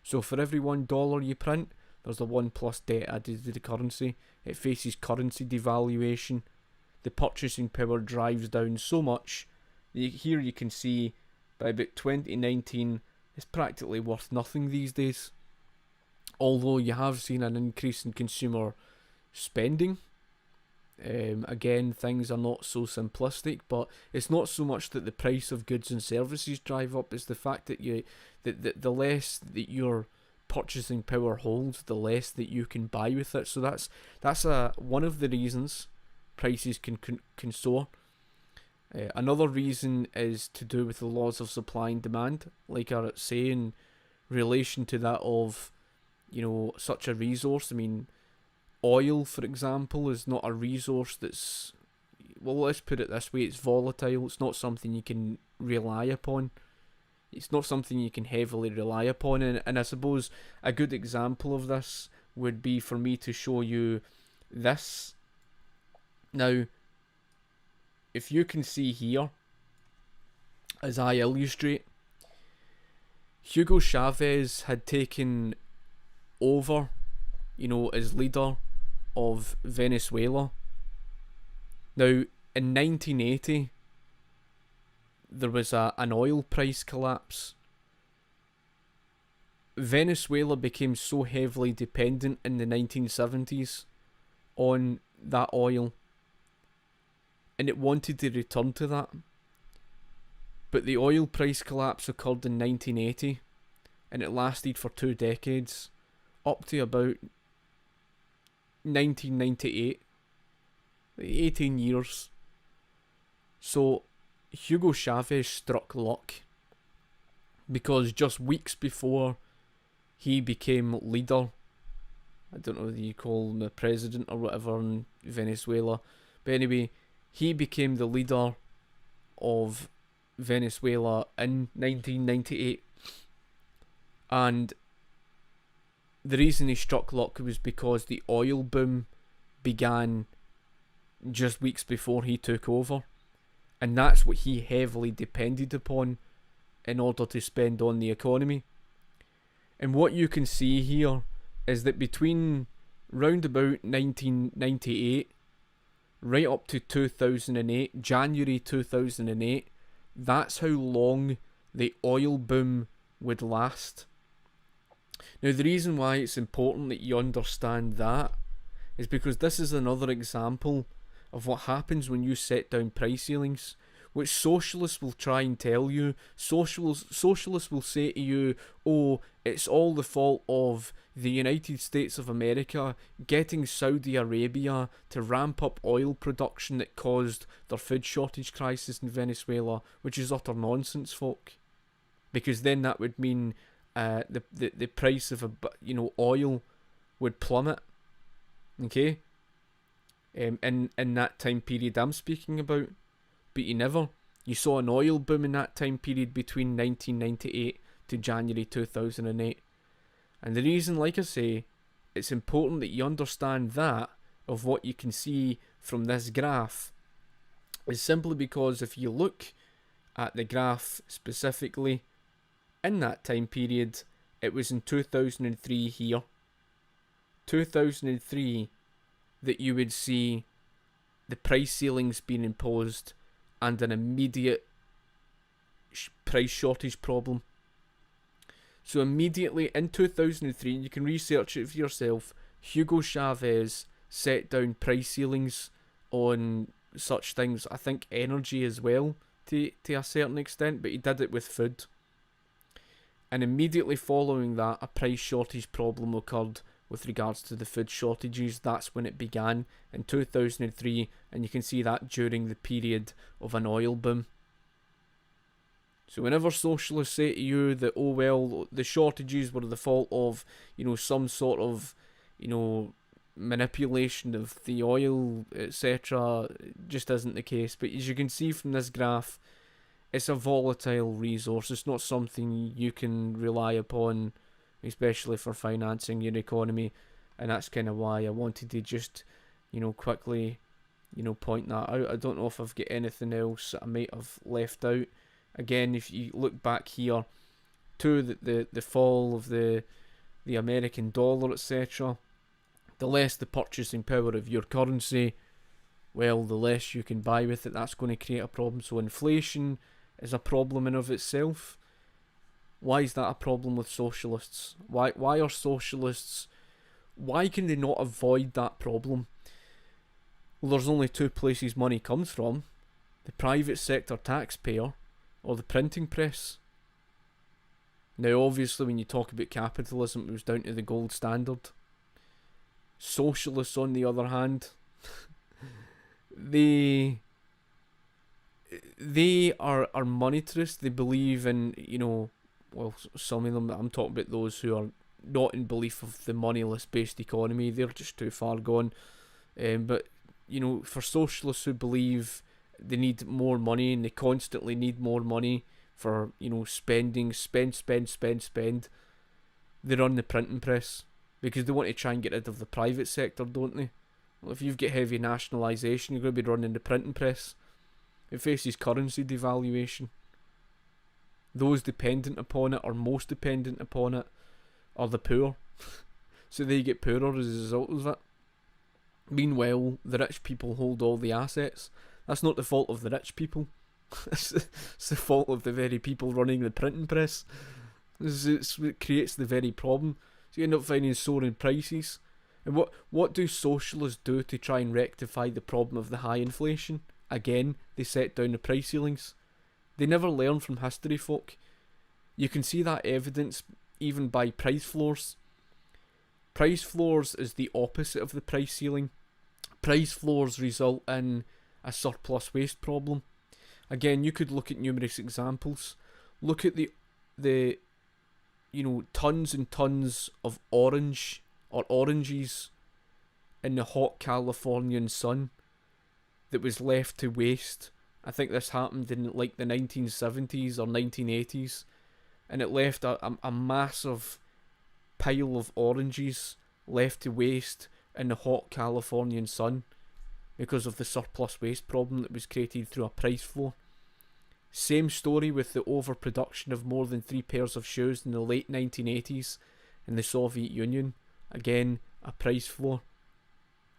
So for every $1 you print, there's a 1 plus debt added to the currency. It faces currency devaluation. The purchasing power drives down so much. Here you can see by about 2019, it's practically worth nothing these days. Although you have seen an increase in consumer spending. Again, things are not so simplistic, but it's not so much that the price of goods and services drive up, it's the fact that the less that your purchasing power holds, the less that you can buy with it. So that's one of the reasons prices can soar. Another reason is to do with the laws of supply and demand, like I say, in relation to that of, such a resource. I mean, oil, for example, is not a resource that's, well, let's put it this way, it's volatile. It's not something you can rely upon. It's not something you can heavily rely upon. And I suppose a good example of this would be for me to show you this. Now, if you can see here, as I illustrate, Hugo Chavez had taken over, as leader of Venezuela. Now, in 1980, there was an oil price collapse. Venezuela became so heavily dependent in the 1970s on that oil, and it wanted to return to that. But the oil price collapse occurred in 1980, and it lasted for 2 decades, up to about 1998, 18 years. So Hugo Chavez struck luck, because just weeks before he became leader, I don't know whether you call him the president or whatever in Venezuela, but anyway, he became the leader of Venezuela in 1998, and the reason he struck luck was because the oil boom began just weeks before he took over, and that's what he heavily depended upon in order to spend on the economy. And what you can see here is that between round about 1998 right up to 2008, January 2008, that's how long the oil boom would last. Now, the reason why it's important that you understand that is because this is another example of what happens when you set down price ceilings, which socialists will try and tell you. Socialists will say to you, oh, it's all the fault of the United States of America getting Saudi Arabia to ramp up oil production that caused their food shortage crisis in Venezuela, which is utter nonsense, folk. Because then that would mean the price of oil would plummet. Okay? In that time period I'm speaking about. But you saw an oil boom in that time period between 1998 to January 2008. And the reason, like I say, it's important that you understand that of what you can see from this graph is simply because if you look at the graph specifically, in that time period, it was in 2003 here, 2003, that you would see the price ceilings being imposed and an immediate price shortage problem. So immediately in 2003, you can research it for yourself, Hugo Chavez set down price ceilings on such things, I think energy as well, to a certain extent, but he did it with food. And immediately following that, a price shortage problem occurred with regards to the food shortages. That's when it began in 2003, and you can see that during the period of an oil boom. So whenever socialists say to you that, oh well, the shortages were the fault of, some sort of, manipulation of the oil, etc., just isn't the case. But as you can see from this graph, it's a volatile resource. It's not something you can rely upon, especially for financing your economy, and that's kind of why I wanted to just, quickly, point that out. I don't know if I've got anything else that I might have left out. Again, if you look back here to the fall of the American dollar, etc., the less the purchasing power of your currency, well, the less you can buy with it. That's going to create a problem. So inflation is a problem in of itself. Why is that a problem with socialists? Why are socialists, why can they not avoid that problem? Well, there's only two places money comes from: the private sector taxpayer or the printing press. Now, obviously, when you talk about capitalism, it was down to the gold standard. Socialists, on the other hand, they are monetarists. They believe in, well, some of them, I'm talking about those who are not in belief of the moneyless based economy. They're just too far gone. But for socialists who believe they need more money and they constantly need more money for spending, spend, they run the printing press because they want to try and get rid of the private sector, don't they? Well, if you've got heavy nationalisation, you're going to be running the printing press. It faces currency devaluation. Those dependent upon it, or most dependent upon it, are the poor. So they get poorer as a result of it. Meanwhile, the rich people hold all the assets. That's not the fault of the rich people. It's the fault of the very people running the printing press. It's what creates the very problem. So you end up finding soaring prices. And what do socialists do to try and rectify the problem of the high inflation? Again, they set down the price ceilings. They never learn from history, folk. You can see that evidence even by price floors. Price floors is the opposite of the price ceiling. Price floors result in a surplus waste problem. Again, you could look at numerous examples. Look at the tons and tons of oranges in the hot Californian sun that was left to waste. I think this happened in like the 1970s or 1980s, and it left a massive pile of oranges left to waste in the hot Californian sun because of the surplus waste problem that was created through a price floor. Same story with the overproduction of more than 3 pairs of shoes in the late 1980s in the Soviet Union. Again, a price floor.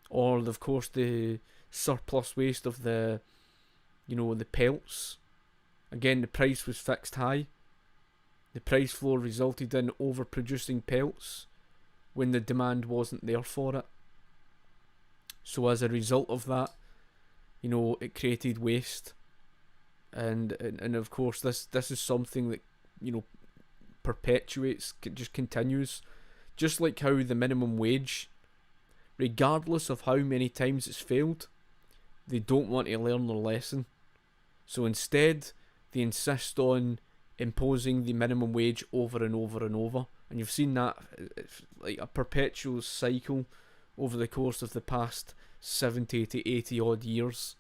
Or, of course, the surplus waste of the pelts. Again, the price was fixed high. The price floor resulted in overproducing pelts when the demand wasn't there for it. So as a result of that, it created waste. And of course this is something that perpetuates, just continues. Just like how the minimum wage, regardless of how many times it's failed, they don't want to learn their lesson. So instead, they insist on imposing the minimum wage over and over and over. And you've seen that, it's like a perpetual cycle over the course of the past 70 to 80 odd years.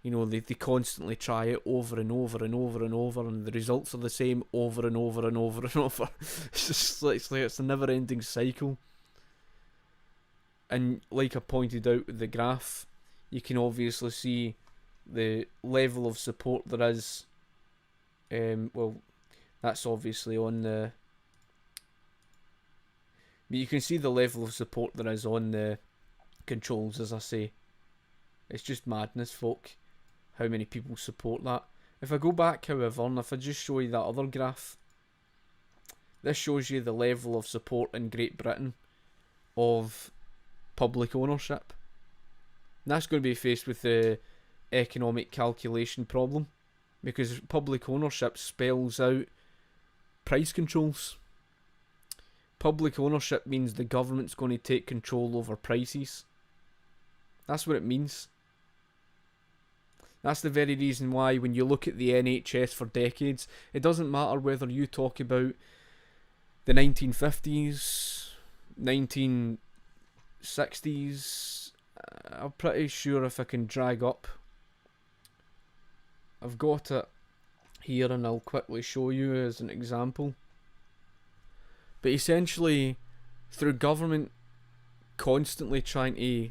They constantly try it over and over and over and over, and the results are the same over and over and over and over. It's just it's a never ending cycle. And like I pointed out with the graph, you can obviously see the level of support there is. Well, that's obviously on the... But you can see the level of support there is on the controls, as I say. It's just madness, folk, how many people support that. If I go back, however, and if I just show you that other graph, this shows you the level of support in Great Britain of public ownership. And that's going to be faced with the economic calculation problem, because public ownership spells out price controls. Public ownership means the government's going to take control over prices. That's what it means. That's the very reason why when you look at the NHS for decades, it doesn't matter whether you talk about the 1950s, 1960s, I'm pretty sure if I can drag up, I've got it here and I'll quickly show you as an example. But essentially, through government constantly trying to,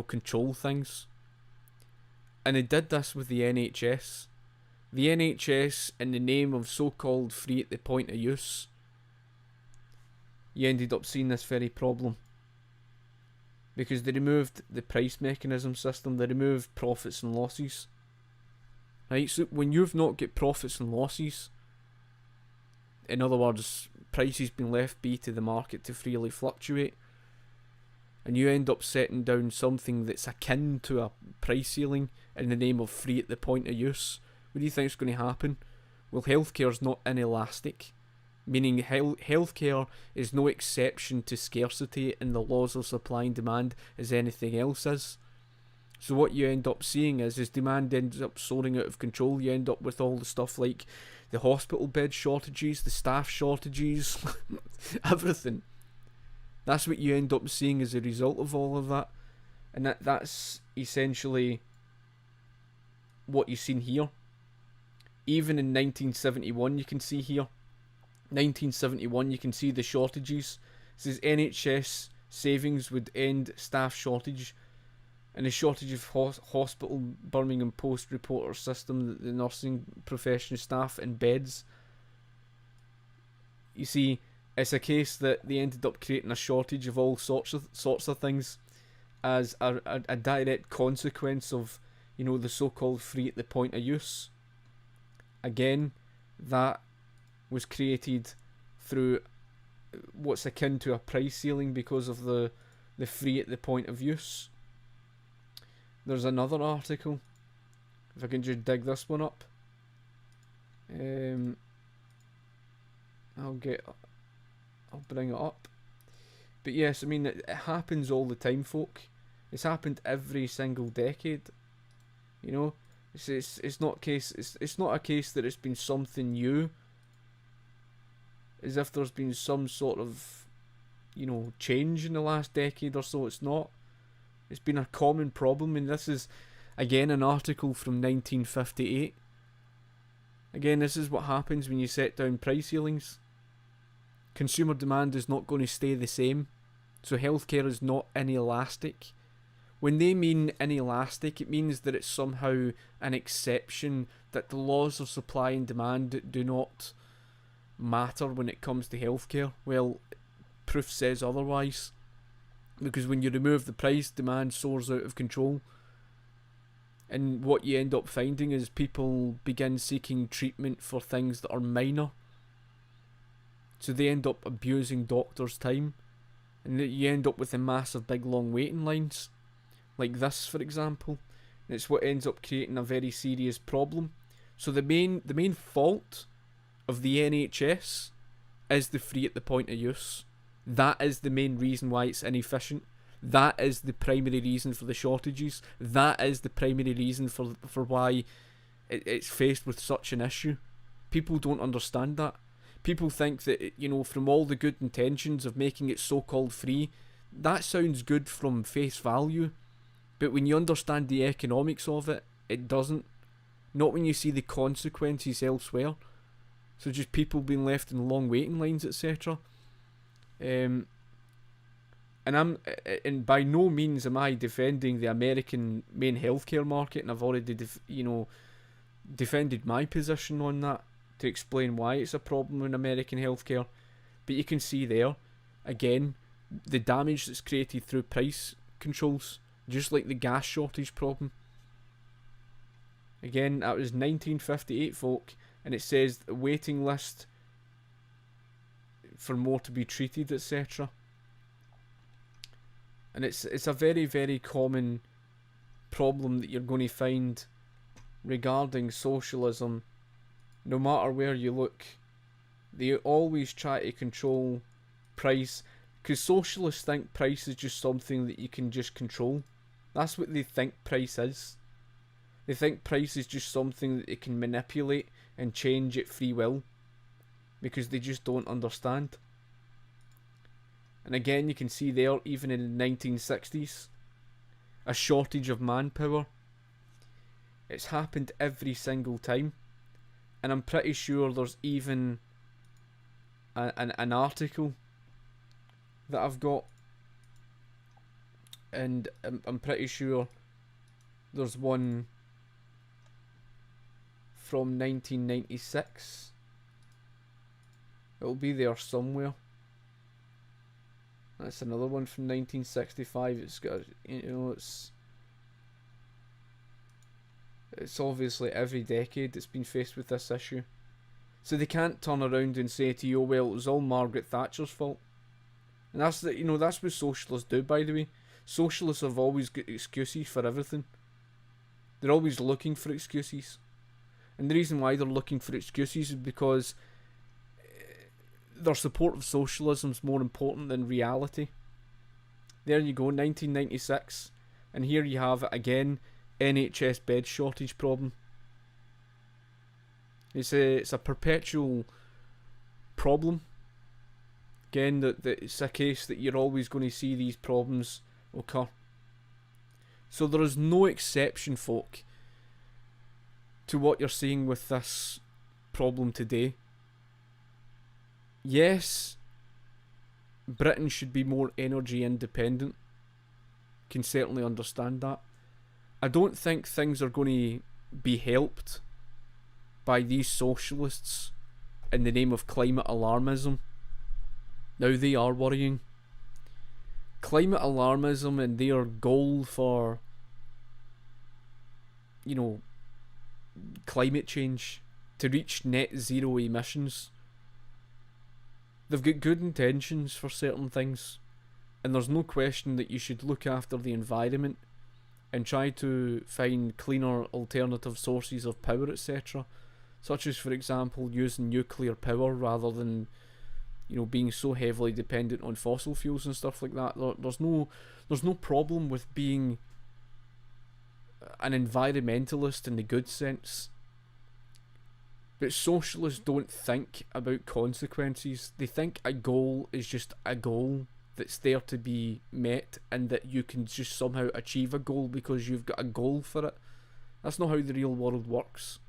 control things, and they did this with the NHS. The NHS, in the name of so-called free at the point of use, you ended up seeing this very problem. Because they removed the price mechanism system, they removed profits and losses. Right, so when you've not got profits and losses, In other words, prices being left be to the market to freely fluctuate, and you end up setting down something that's akin to a price ceiling in the name of free at the point of use. What do you think is going to happen? Well, healthcare is not inelastic, meaning healthcare is no exception to scarcity in the laws of supply and demand as anything else is. So what you end up seeing is, as demand ends up soaring out of control, you end up with all the stuff like the hospital bed shortages, the staff shortages, everything. That's what you end up seeing as a result of all of that. And that's essentially what you've seen here. Even in 1971, you can see here. 1971, you can see the shortages. It says NHS savings would end staff shortage. And the shortage of hospital Birmingham Post reporter system, the nursing profession staff and beds. You see, it's a case that they ended up creating a shortage of all sorts of things as a direct consequence of, the so-called free at the point of use. Again, that was created through what's akin to a price ceiling because of the free at the point of use. There's another article, if I can just dig this one up. I'll bring it up. But yes, I mean, it happens all the time, folk. It's happened every single decade. It's not a case that it's been something new. As if there's been some sort of, change in the last decade or so. It's not. It's been a common problem, and this is, again, an article from 1958. Again, this is what happens when you set down price ceilings. Consumer demand is not going to stay the same, so healthcare is not inelastic. When they mean inelastic, it means that it's somehow an exception, that the laws of supply and demand do not matter when it comes to healthcare. Well, proof says otherwise. Because when you remove the price, demand soars out of control. And what you end up finding is people begin seeking treatment for things that are minor. So they end up abusing doctors' time. And you end up with a massive big long waiting lines. Like this, for example. And it's what ends up creating a very serious problem. So the main fault of the NHS is the free at the point of use. That is the main reason why it's inefficient. That is the primary reason for the shortages. That is the primary reason for why it's faced with such an issue. People don't understand that. People think that, from all the good intentions of making it so-called free, that sounds good from face value. But when you understand the economics of it, it doesn't. Not when you see the consequences elsewhere. So just people being left in long waiting lines, etc. And by no means am I defending the American main healthcare market, and I've already defended my position on that to explain why it's a problem in American healthcare. But you can see there, again, the damage that's created through price controls, just like the gas shortage problem. Again, that was 1958, folk, and it says the waiting list for more to be treated, etc. And it's a very, very common problem that you're going to find regarding socialism. No matter where you look, they always try to control price, because socialists think price is just something that you can just control. That's what they think price is. They think price is just something that they can manipulate and change at free will, because they just don't understand. And again, you can see there, even in the 1960s, a shortage of manpower. It's happened every single time. And I'm pretty sure there's even an article that I've got. And I'm pretty sure there's one from 1996. It'll be there somewhere. That's another one from 1965. It's got, it's obviously every decade it's been faced with this issue. So they can't turn around and say to you, oh, well, it was all Margaret Thatcher's fault. And that's that's what socialists do, by the way. Socialists have always got excuses for everything. They're always looking for excuses. And the reason why they're looking for excuses is because their support of socialism is more important than reality. There you go, 1996. And here you have it again, NHS bed shortage problem. It's a perpetual problem. Again, that it's a case that you're always going to see these problems occur. So there is no exception, folk, to what you're seeing with this problem today. Yes, Britain should be more energy independent. Can certainly understand that. I don't think things are going to be helped by these socialists in the name of climate alarmism. Now they are worrying. Climate alarmism and their goal for, climate change, to reach net zero emissions. They've got good intentions for certain things, and there's no question that you should look after the environment and try to find cleaner alternative sources of power, etc. Such as, for example, using nuclear power rather than, being so heavily dependent on fossil fuels and stuff like that. There's no problem with being an environmentalist in the good sense. But socialists don't think about consequences. They think a goal is just a goal that's there to be met, and that you can just somehow achieve a goal because you've got a goal for it. That's not how the real world works.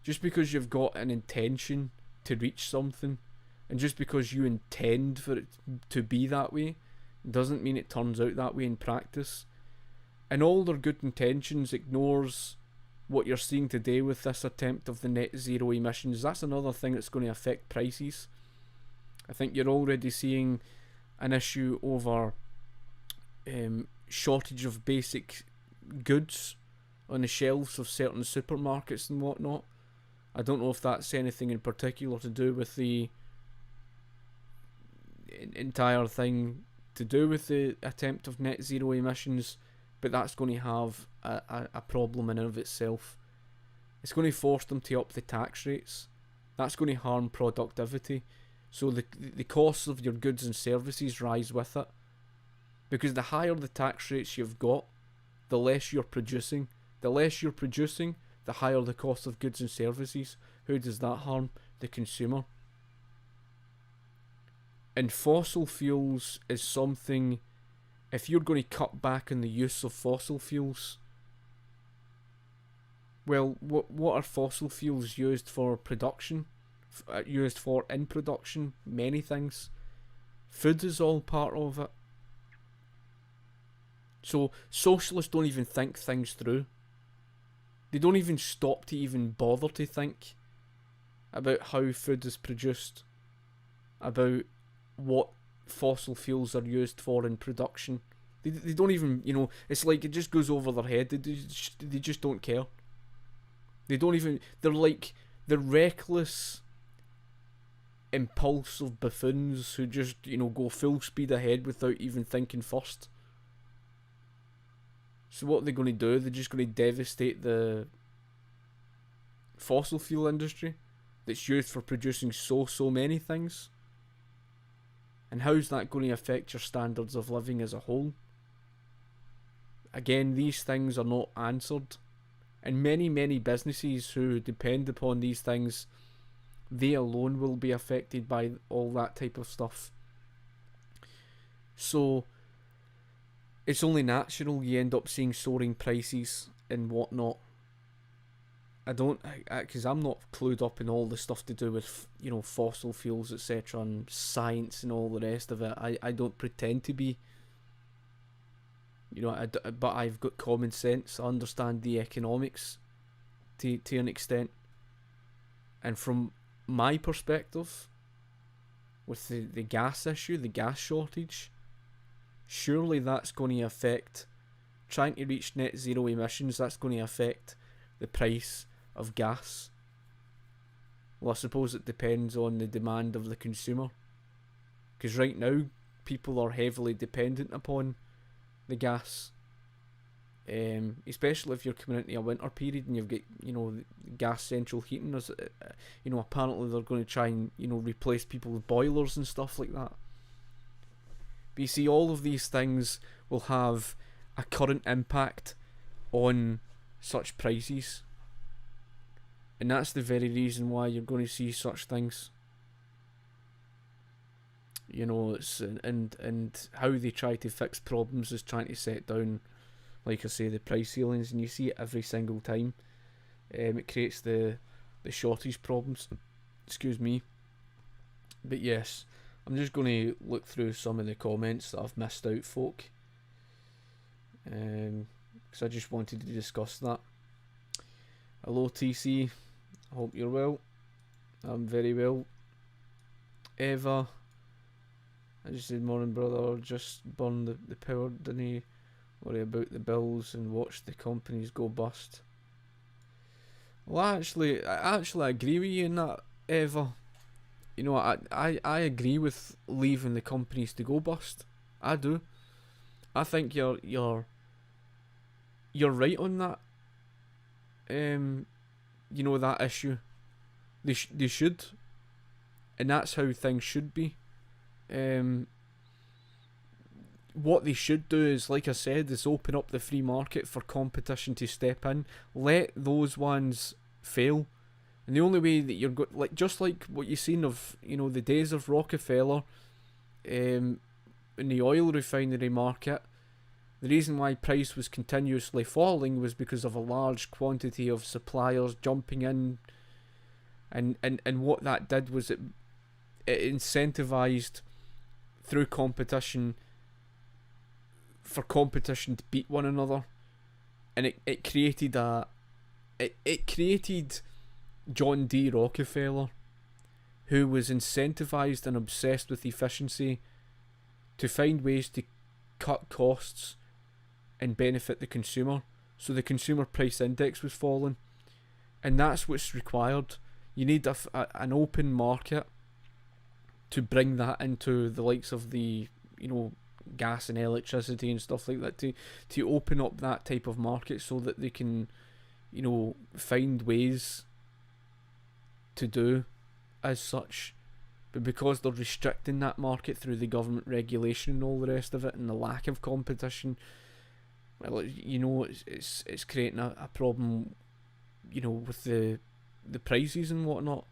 Just because you've got an intention to reach something, and just because you intend for it to be that way, doesn't mean it turns out that way in practice. And all their good intentions ignores what you're seeing today with this attempt of the net zero emissions. That's another thing that's going to affect prices. I think you're already seeing an issue over shortage of basic goods on the shelves of certain supermarkets and whatnot. I don't know if that's anything in particular to do with the entire thing to do with the attempt of net zero emissions, but that's going to have a problem in and of itself. It's going to force them to up the tax rates. That's going to harm productivity. So the costs of your goods and services rise with it. Because the higher the tax rates you've got, the less you're producing. The less you're producing, the higher the cost of goods and services. Who does that harm? The consumer. And fossil fuels is something, if you're going to cut back on the use of fossil fuels, well, what are fossil fuels used for production? Used for in production? Many things. Food is all part of it. So socialists don't even think things through. They don't even stop to even bother to think about how food is produced, about what fossil fuels are used for in production. They don't even, it's like it just goes over their head. They just don't care. They don't even, they're reckless, impulsive buffoons who just, go full speed ahead without even thinking first. So what are they going to do? They're just going to devastate the fossil fuel industry that's used for producing so many things. And how's that going to affect your standards of living as a whole? Again, these things are not answered. And many businesses who depend upon these things, they alone will be affected by all that type of stuff. So it's only natural you end up seeing soaring prices and whatnot. Because I'm not clued up in all the stuff to do with, fossil fuels, etc., and science and all the rest of it. I don't pretend to be. But I've got common sense. I understand the economics to an extent. And from my perspective, with the gas issue, the gas shortage, surely that's going to affect, trying to reach net zero emissions, that's going to affect the price of gas. Well, I suppose it depends on the demand of the consumer. Because right now, people are heavily dependent upon the gas. Especially if you're coming into a winter period and you've got, gas central heating. There's, apparently they're going to try and, replace people with boilers and stuff like that. But you see, all of these things will have a current impact on such prices. And that's the very reason why you're going to see such things. It's and how they try to fix problems is trying to set down, like I say, the price ceilings, and you see it every single time. It creates the shortage problems. Excuse me. But yes, I'm just going to look through some of the comments that I've missed out, folk. Because I just wanted to discuss that. Hello TC, I hope you're well. I'm very well. Eva, I just said morning brother, just burn the power, didn't worry about the bills and watch the companies go bust. Well, I actually agree with you in that, Eva. I agree with leaving the companies to go bust. I do. I think you're right on that. That issue. They should, and that's how things should be. What they should do is, like I said, is open up the free market for competition to step in. Let those ones fail, and the only way that you're just like what you've seen of the days of Rockefeller, in the oil refinery market. The reason why price was continuously falling was because of a large quantity of suppliers jumping in, and what that did was it incentivized through competition for competition to beat one another, and it created it created John D. Rockefeller, who was incentivized and obsessed with efficiency to find ways to cut costs and benefit the consumer. So the consumer price index was falling, and that's what's required. You need an open market to bring that into the likes of the gas and electricity and stuff like that, to open up that type of market so that they can find ways to do as such. But because they're restricting that market through the government regulation and all the rest of it, and the lack of competition, well, it's creating a problem, with the prices and whatnot.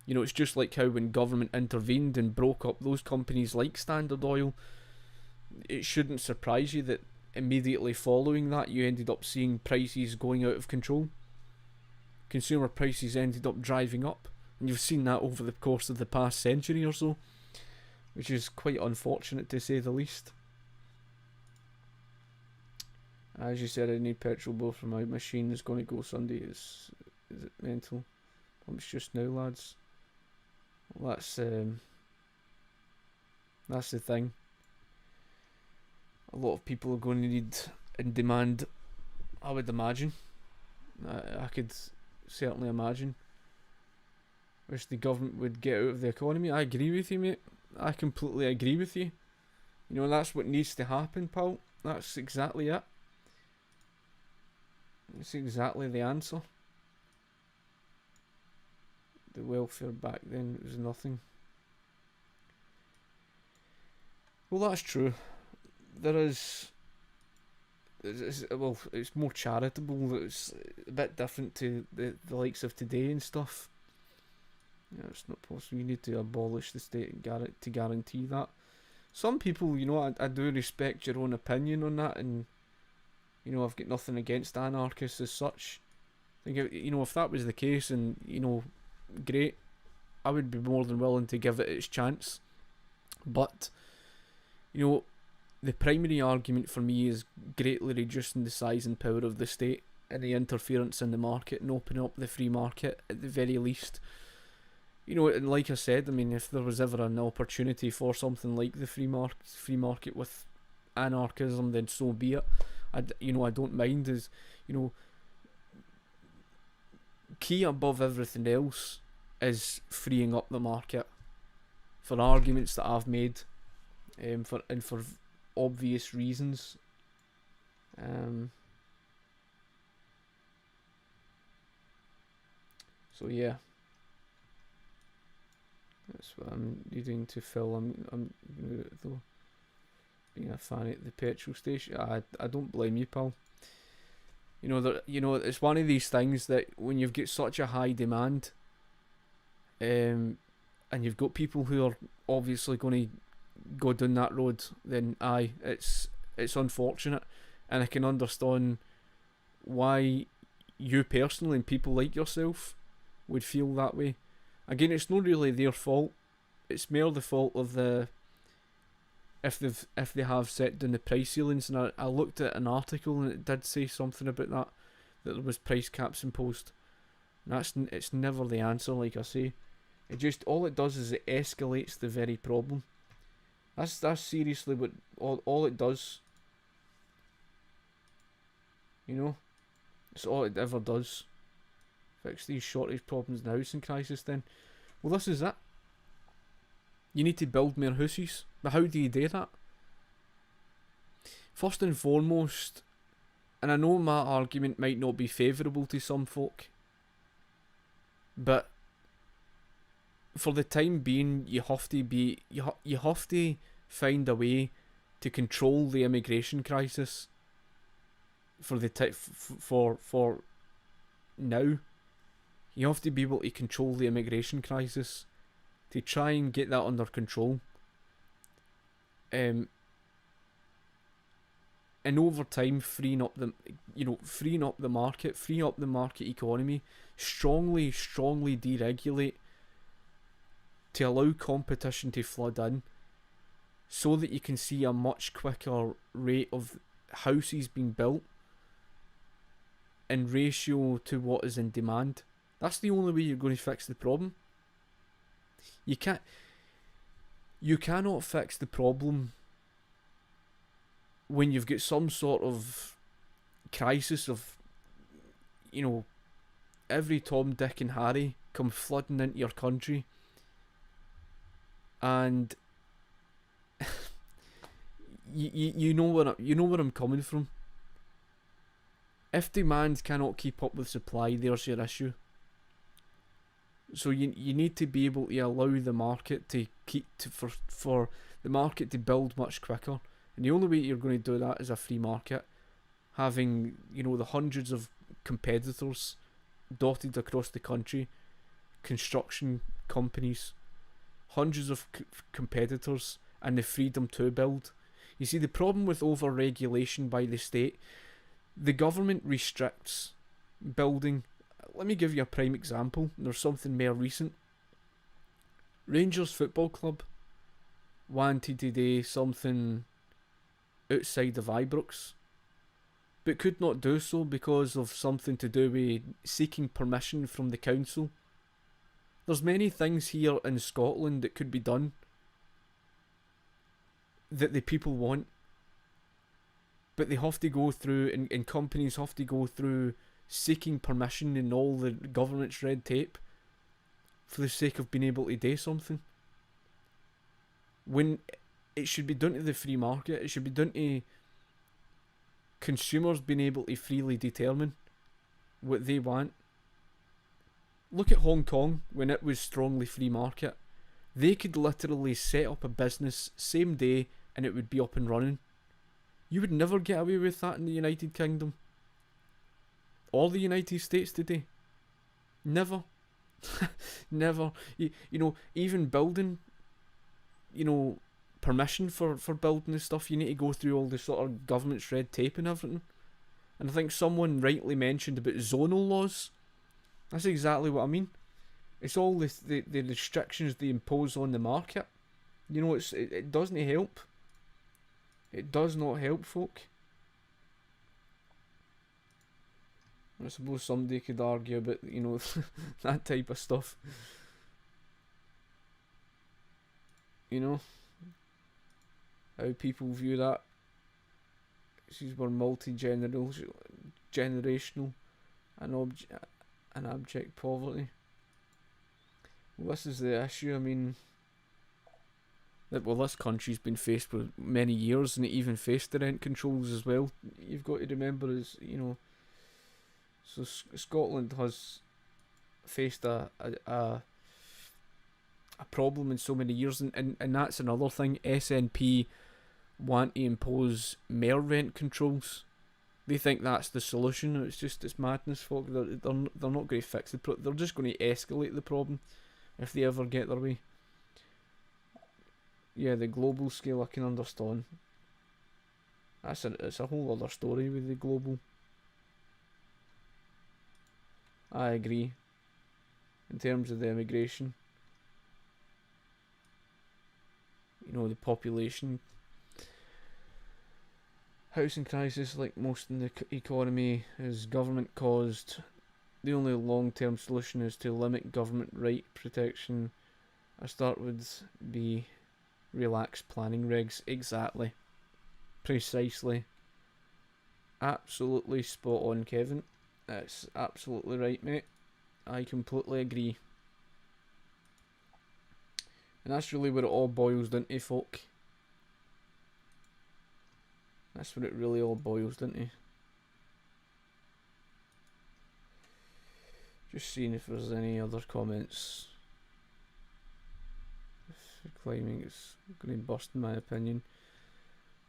It's just like how when government intervened and broke up those companies like Standard Oil, it shouldn't surprise you that immediately following that you ended up seeing prices going out of control. Consumer prices ended up driving up, and you've seen that over the course of the past century or so, which is quite unfortunate to say the least. As you said, I need petrol bill for my machine. Is going to go Sunday. Is it mental? It's just now, lads. Well, that's the thing. A lot of people are going to need and demand, I would imagine. I could certainly imagine. Wish the government would get out of the economy. I agree with you, mate. I completely agree with you. That's what needs to happen, pal. That's exactly it. That's exactly the answer. The welfare back then was nothing. Well, that's true. There is. It's more charitable. It's a bit different to the likes of today and stuff. It's not possible. You need to abolish the state to guarantee that. Some people, I do respect your own opinion on that, and I've got nothing against anarchists as such. I think if that was the case, and great, I would be more than willing to give it its chance. But the primary argument for me is greatly reducing the size and power of the state and the interference in the market, and opening up the free market at the very least. And like I said, if there was ever an opportunity for something like the free market with anarchism, then so be it. I don't mind. Is key above everything else is freeing up the market for arguments that I've made, for obvious reasons. So yeah, that's what I'm needing to fill. I'm though being a fan at the petrol station. I don't blame you, pal. It's one of these things that when you've got such a high demand, and you've got people who are obviously going to go down that road, then it's unfortunate, and I can understand why you personally and people like yourself would feel that way. Again, it's not really their fault. It's more the fault of if they have set down the price ceilings. And I looked at an article and it did say something about that there was price caps imposed. And it's never the answer, like I say. It just, all it does is it escalates the very problem. That's seriously what all it does. It's all it ever does. Fix these shortage problems in the housing crisis then. Well, this is it. You need to build more houses. But how do you do that? First and foremost, and I know my argument might not be favourable to some folk, but for the time being, you have to find a way to control the immigration crisis for now. You have to be able to control the immigration crisis to try and get that under control. And over time, freeing up the market, freeing up the market economy, strongly deregulate to allow competition to flood in, so that you can see a much quicker rate of houses being built in ratio to what is in demand. That's the only way you're going to fix the problem. You cannot fix the problem when you've got some sort of crisis of, every Tom, Dick and Harry come flooding into your country, and you know where I'm coming from. If demand cannot keep up with supply, there's your issue. So you need to be able to allow the market to for the market to build much quicker. And the only way you're going to do that is a free market, having the hundreds of competitors dotted across the country, construction companies, hundreds of competitors, and the freedom to build. You see, the problem with over-regulation by the state, the government restricts building. Let me give you a prime example. There's something more recent. Rangers Football Club wanted to do something outside of Ibrox, but could not do so because of something to do with seeking permission from the council. There's many things here in Scotland that could be done that the people want, but they have to go through, and companies have to go through seeking permission and all the government's red tape for the sake of being able to do something, when it should be done to the free market. It should be done to consumers being able to freely determine what they want. Look at Hong Kong when it was strongly free market. They could literally set up a business same day and it would be up and running. You would never get away with that in the United Kingdom or the United States today. Never. Never. Even building, permission for building this stuff, you need to go through all the sort of government's red tape and everything. And I think someone rightly mentioned about zonal laws. That's exactly what I mean. It's all the restrictions they impose on the market. It doesn't help. It does not help folk. I suppose somebody could argue about, that type of stuff. How people view that. These were multi-generational and abject poverty. this is the issue. I mean, this country's been faced with many years, and it even faced the rent controls as well. You've got to remember, is so Scotland has faced a problem in so many years, and that's another thing. SNP want to impose more rent controls. They think that's the solution. It's madness, folk. They're not going to fix it. They're just going to escalate the problem if they ever get their way. Yeah, the global scale I can understand. It's a whole other story with the global. I agree. In terms of the immigration, the population, housing crisis, like most in the economy, is government caused. The only long-term solution is to limit government right protection. A start would be relaxed planning regs. Exactly. Precisely. Absolutely spot on, Kevin. That's absolutely right, mate. I completely agree. And that's really what it all boils down to, folk. That's what it really all boils down to. Just seeing if there's any other comments. Claiming it's going to bust, in my opinion.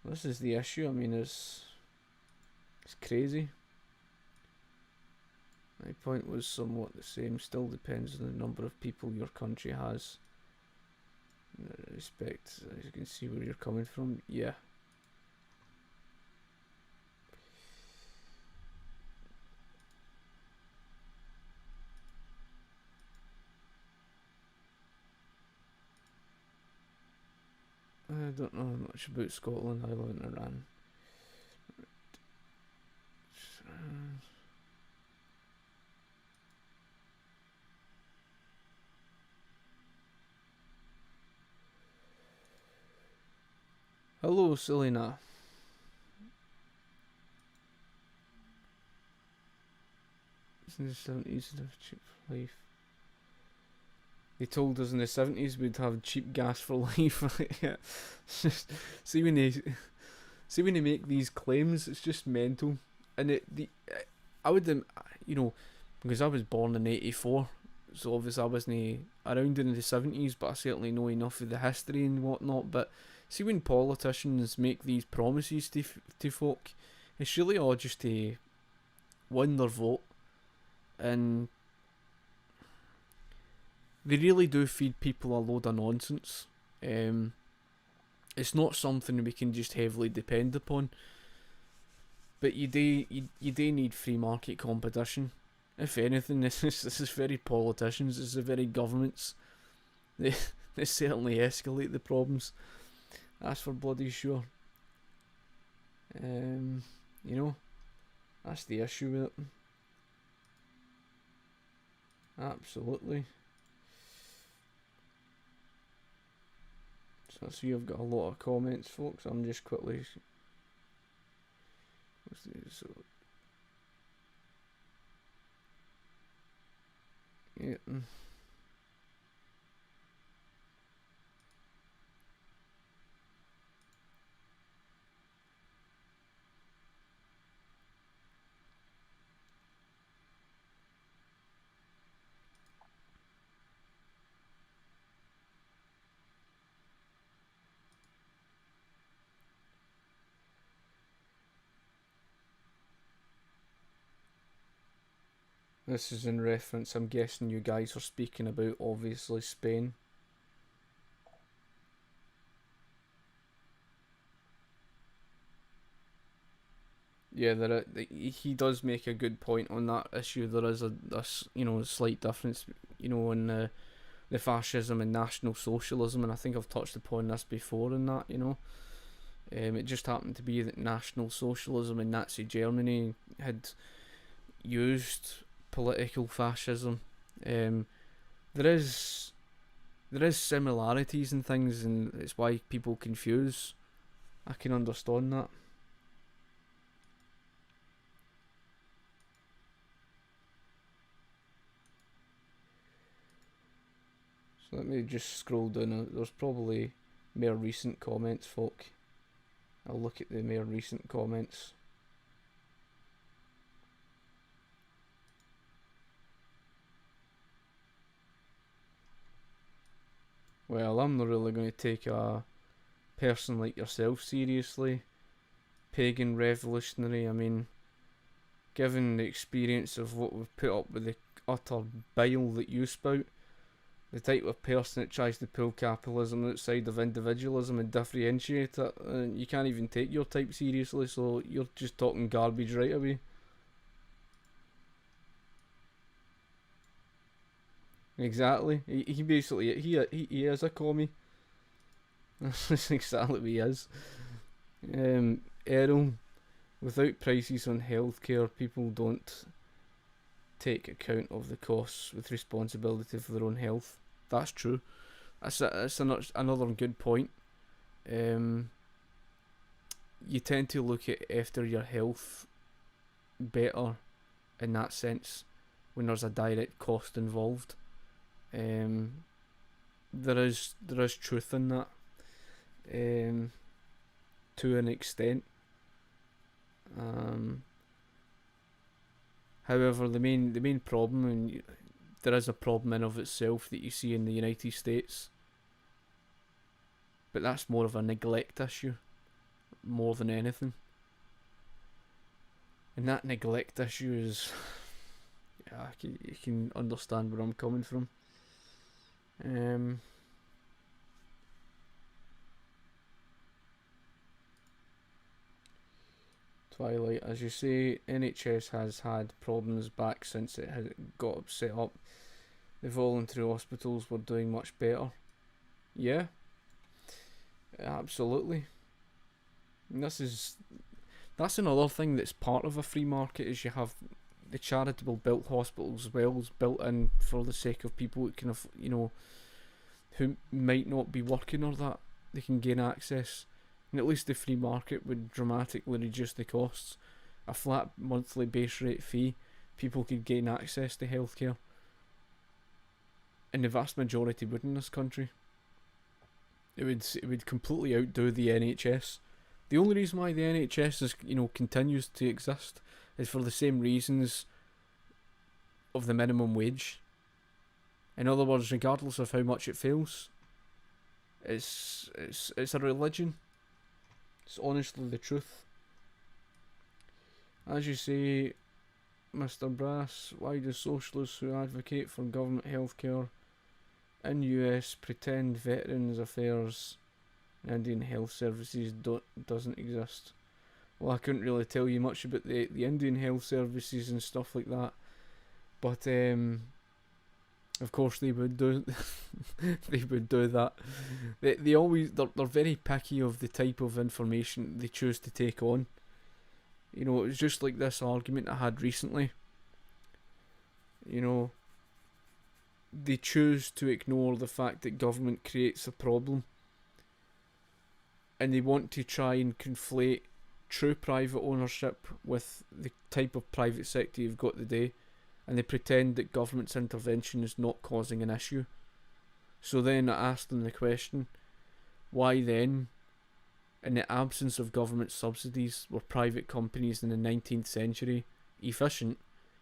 This is the issue. I mean, it's crazy. My point was somewhat the same. Still depends on the number of people your country has. In that respect, as you can see where you're coming from. Yeah. I don't know much about Scotland. I live in Iran. Hello, Selena. In the 70s, to have cheap life. They told us in the 70s we'd have cheap gas for life. Yeah. Just see when they make these claims, it's just mental. And I would because I was born in '84, so obviously I wasn't around in the '70s, but I certainly know enough of the history and whatnot. But see, when politicians make these promises to folk, it's really all just to win their vote, and they really do feed people a load of nonsense. It's not something we can just heavily depend upon. But you do need free market competition. If anything, this is very politicians. This is very governments. They certainly escalate the problems. That's for bloody sure. That's the issue with it. Absolutely. So I see you've got a lot of comments, folks. I'm just quickly. So, yeah. This is in reference, I'm guessing you guys are speaking about, obviously, Spain. Yeah, he does make a good point on that issue. There is a slight difference, in the fascism and National Socialism, and I think I've touched upon this before in that, it just happened to be that National Socialism in Nazi Germany had used political fascism. There is similarities in things, and it's why people confuse. I can understand that. So let me just scroll down. There's probably more recent comments, folk. I'll look at the more recent comments. Well, I'm not really going to take a person like yourself seriously. Pagan revolutionary, I mean, given the experience of what we've put up with, the utter bile that you spout, the type of person that tries to pull capitalism outside of individualism and differentiate it, you can't even take your type seriously, so you're just talking garbage right away. Exactly. He basically he is a commie. That's exactly what he is. Errol, without prices on healthcare, people don't take account of the costs with responsibility for their own health. That's true. That's another good point. You tend to look at after your health better in that sense when there's a direct cost involved. There is truth in that, to an extent. However, the main problem, and there is a problem in of itself that you see in the United States, but that's more of a neglect issue, more than anything. And that neglect issue is, yeah, you can understand where I'm coming from. Twilight, as you say, NHS has had problems back since it had got set up. The voluntary hospitals were doing much better. Yeah, absolutely. And that's another thing that's part of a free market, is you have the charitable built hospitals as well, built in for the sake of people who can, who might not be working, or that they can gain access. And at least the free market would dramatically reduce the costs. A flat monthly base rate fee, people could gain access to healthcare. And the vast majority would in this country. It would completely outdo the NHS. The only reason why the NHS is, continues to exist is for the same reasons of the minimum wage. In other words, regardless of how much it fails, it's a religion. It's honestly the truth. As you say, Mr. Brass, why do socialists who advocate for government healthcare in US pretend Veterans Affairs and Indian Health Services doesn't exist? Well, I couldn't really tell you much about the Indian Health Services and stuff like that, but of course they would do they would do that. They always they're very picky of the type of information they choose to take on. It was just like this argument I had recently. They choose to ignore the fact that government creates a problem, and they want to try and conflate true private ownership with the type of private sector you've got today, and they pretend that government's intervention is not causing an issue. So then I asked them the question, why then, in the absence of government subsidies, were private companies in the 19th century efficient,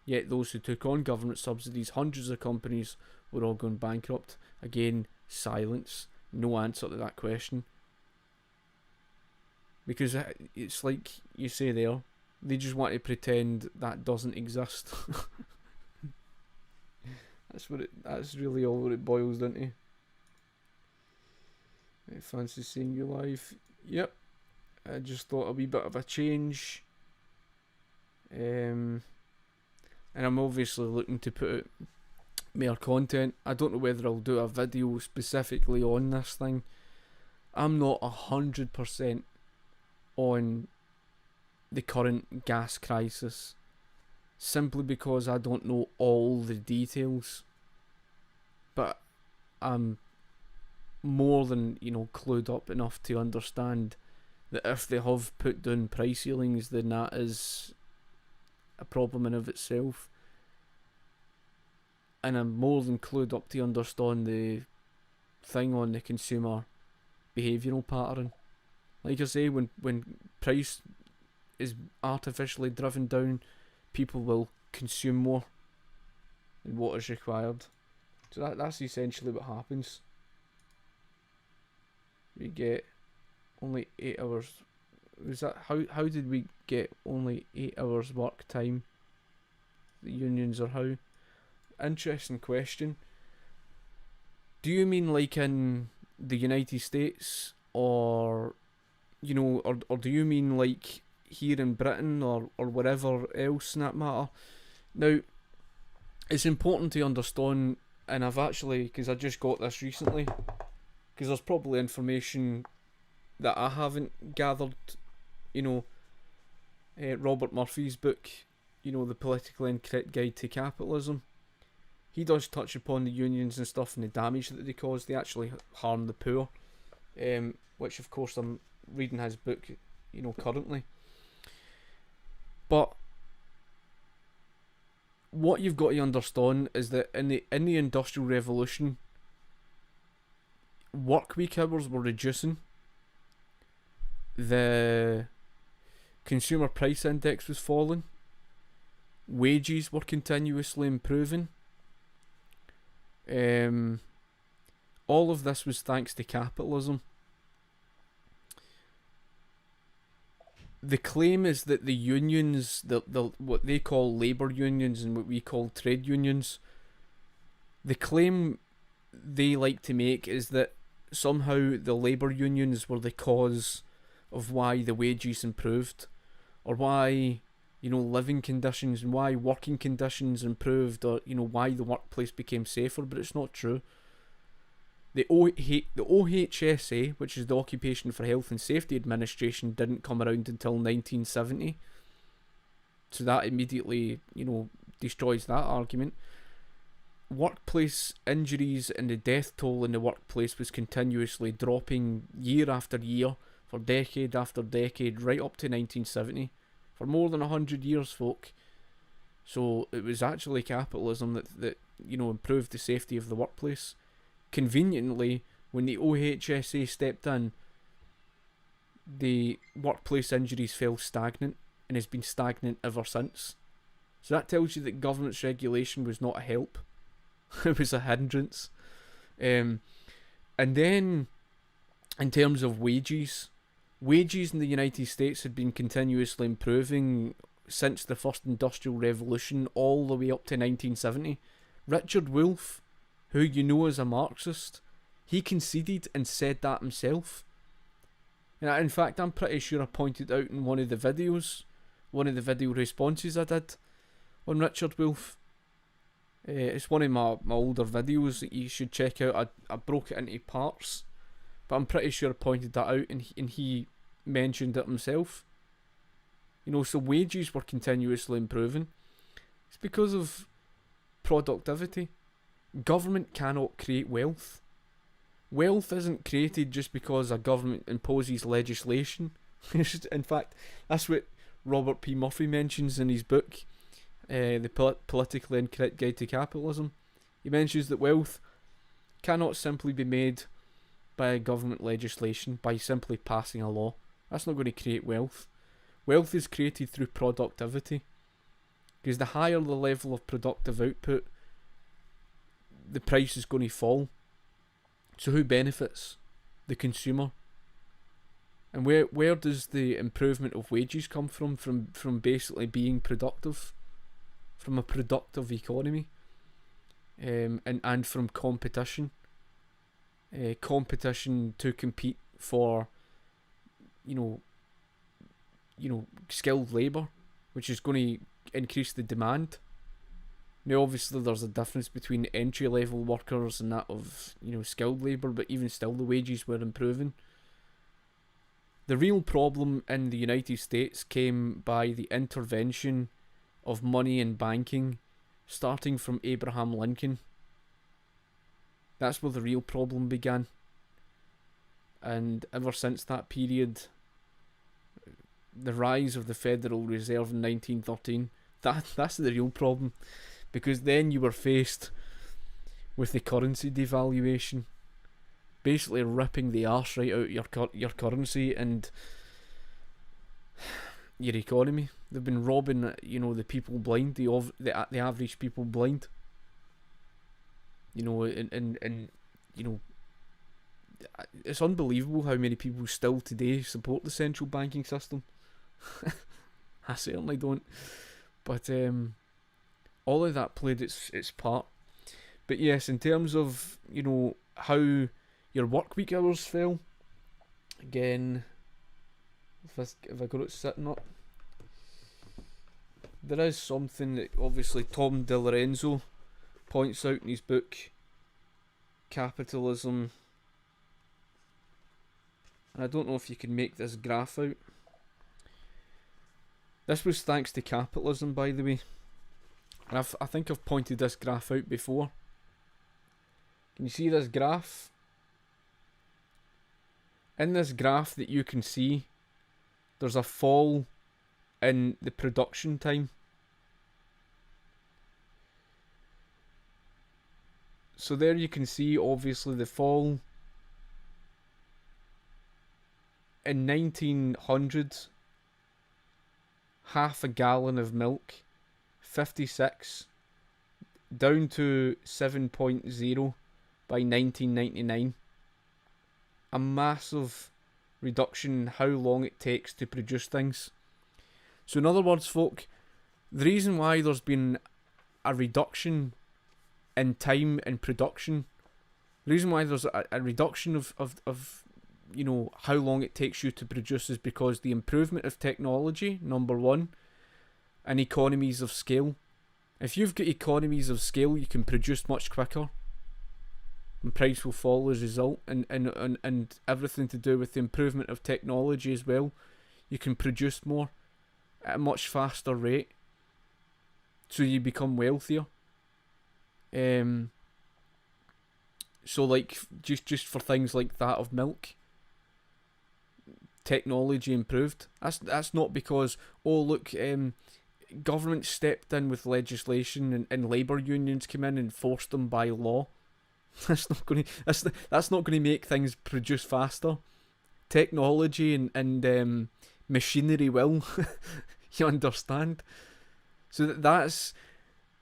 yet those who took on government subsidies, hundreds of companies, were all going bankrupt? Again, silence, no answer to that question. Because it's like you say there, they just want to pretend that doesn't exist. That's really all what it boils down to. I fancy seeing you live. Yep. I just thought a wee bit of a change. And I'm obviously looking to put out more content. I don't know whether I'll do a video specifically on this thing. I'm not 100% on the current gas crisis, simply because I don't know all the details, but I'm more than clued up enough to understand that if they have put down price ceilings, then that is a problem in of itself. And I'm more than clued up to understand the thing on the consumer behavioural pattern. Like I say, when price is artificially driven down, people will consume more than what is required. So that's essentially what happens. We get only 8 hours. Was that how did we get only 8 hours work time? The unions, or how? Interesting question. Do you mean like in the United States, or or do you mean like here in Britain, or wherever else in that matter? Now, it's important to understand, and I've actually, because I just got this recently, because there's probably information that I haven't gathered. Robert Murphy's book, The Politically Incorrect Guide to Capitalism, he does touch upon the unions and stuff and the damage that they cause. They actually harm the poor, which of course I'm reading his book, currently. But what you've got to understand is that in the Industrial Revolution, work week hours were reducing, the consumer price index was falling, wages were continuously improving. All of this was thanks to capitalism. The claim is that the unions, the what they call labour unions and what we call trade unions, the claim they like to make is that somehow the labour unions were the cause of why the wages improved, or why living conditions and why working conditions improved, or why the workplace became safer. But it's not true. The OHSA, which is the Occupation for Health and Safety Administration, didn't come around until 1970. So that immediately, destroys that argument. Workplace injuries and the death toll in the workplace was continuously dropping year after year for decade after decade, right up to 1970. For more than 100 years, folk. So it was actually capitalism that improved the safety of the workplace. Conveniently, when the OHSA stepped in, the workplace injuries fell stagnant and has been stagnant ever since. So that tells you that government's regulation was not a help. It was a hindrance. And then, in terms of wages in the United States had been continuously improving since the first Industrial Revolution all the way up to 1970. Richard Wolff, who you know is a Marxist, he conceded and said that himself. And in fact, I'm pretty sure I pointed out in one of the video responses I did on Richard Wolff. It's one of my older videos that you should check out. I broke it into parts, but I'm pretty sure I pointed that out, and he mentioned it himself. So wages were continuously improving. It's because of productivity. Government cannot create wealth. Wealth isn't created just because a government imposes legislation. In fact, that's what Robert P. Murphy mentions in his book, The Politically Incorrect Guide to Capitalism. He mentions that wealth cannot simply be made by government legislation, by simply passing a law. That's not going to create wealth. Wealth is created through productivity. Because the higher the level of productive output, the price is going to fall. So who benefits? The consumer. And where does the improvement of wages come from? From basically being productive. From a productive economy. And from competition. Competition to compete for skilled labour, which is going to increase the demand. Now obviously there's a difference between entry level workers and that of skilled labour, but even still the wages were improving. The real problem in the United States came by the intervention of money and banking, starting from Abraham Lincoln. That's where the real problem began. And ever since that period, the rise of the Federal Reserve in 1913, that's the real problem. Because then you were faced with the currency devaluation. basically ripping the arse right out your currency and your economy. They've been robbing, the people blind, the average people blind. And it's unbelievable how many people still today support the central banking system. I certainly don't. But all of that played its part. But yes, in terms of, how your work week hours fell, again, if I got it sitting up, there is something that obviously Tom DiLorenzo points out in his book, Capitalism. And I don't know if you can make this graph out. This was thanks to capitalism, by the way. And I think I've pointed this graph out before. Can you see this graph? In this graph that you can see, there's a fall in the production time. So there you can see obviously the fall. In 1900, half a gallon of milk, 56, down to 7.0 by 1999. A massive reduction in how long it takes to produce things. So in other words, folk, the reason why there's been a reduction in time in production, the reason why there's a reduction of how long it takes you to produce is because the improvement of technology, number one, and economies of scale. If you've got economies of scale, you can produce much quicker, and price will fall as a result, and everything to do with the improvement of technology as well. You can produce more at a much faster rate, so you become wealthier. So like just for things like that of milk, technology improved. That's not because government stepped in with legislation and labour unions came in and forced them by law. That's not going to make things produce faster. Technology and machinery will. You understand? So that's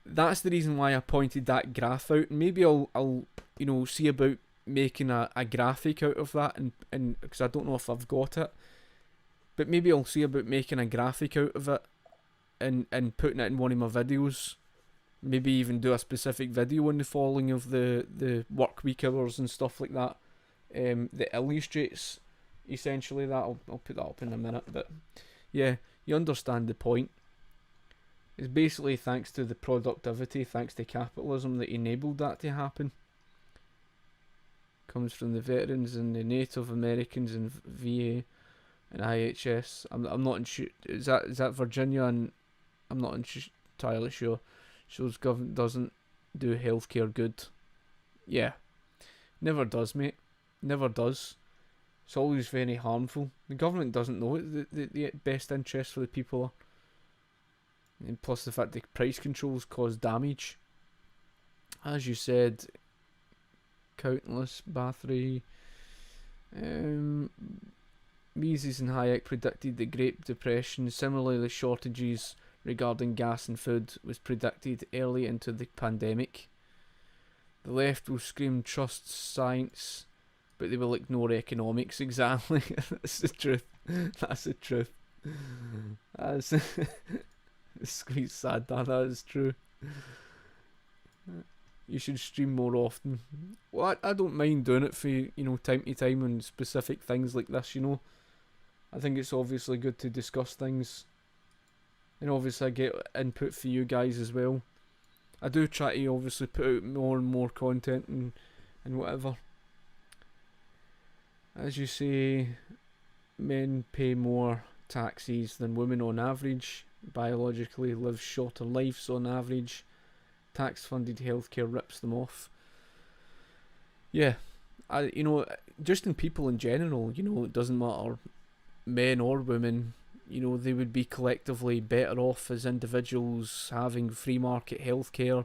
the reason why I pointed that graph out. And maybe I'll see about making a graphic out of that, and because I don't know if I've got it, but maybe I'll see about making a graphic out of it and putting it in one of my videos. Maybe even do a specific video on the falling of the work week hours and stuff like that, that illustrates essentially that. I'll put that up in a minute, but yeah, you understand the point. It's basically thanks to the productivity, thanks to capitalism, that enabled that to happen. Comes from the veterans and the Native Americans and VA and IHS. I'm not sure. Is that Virginia? And I'm not entirely sure. Shows government doesn't do healthcare good. Yeah, never does, mate. Never does. It's always very harmful. The government doesn't know what the best interest for the people are. And plus the fact that price controls cause damage. As you said, countless Bathory, Mises and Hayek predicted the Great Depression. Similarly, the shortages regarding gas and food was predicted early into the pandemic. The left will scream trust science, but they will ignore economics. Exactly. That's the truth. That's the truth. That's it's quite sad that is true. You should stream more often. Well, I don't mind doing it for, time to time on specific things like this, I think it's obviously good to discuss things. And obviously I get input for you guys as well. I do try to obviously put out more and more content and whatever. As you say, men pay more taxes than women on average. Biologically live shorter lives on average. Tax-funded healthcare rips them off. Yeah, just in people in general, it doesn't matter, men or women, they would be collectively better off as individuals having free market healthcare,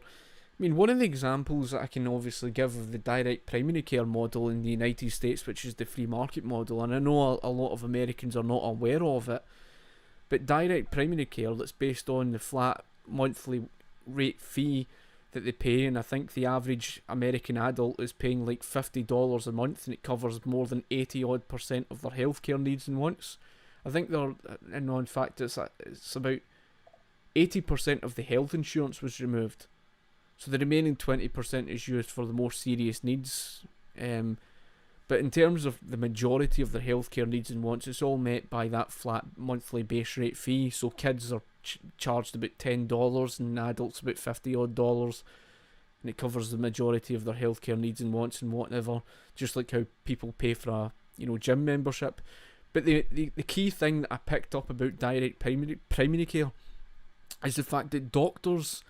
I mean, one of the examples that I can obviously give of the direct primary care model in the United States, which is the free market model, and I know a lot of Americans are not aware of it, but direct primary care that's based on the flat monthly rate fee that they pay, and I think the average American adult is paying like $50 a month, and it covers more than 80% of their healthcare needs and wants. I think they're, and no, in fact, it's about 80% of the health insurance was removed. So the remaining 20% is used for the more serious needs. But in terms of the majority of their healthcare needs and wants, it's all met by that flat monthly base rate fee. So kids are charged about $10 and adults about $50 and it covers the majority of their healthcare needs and wants and whatever. Just like how people pay for a gym membership. But the key thing that I picked up about direct primary care is the fact that doctors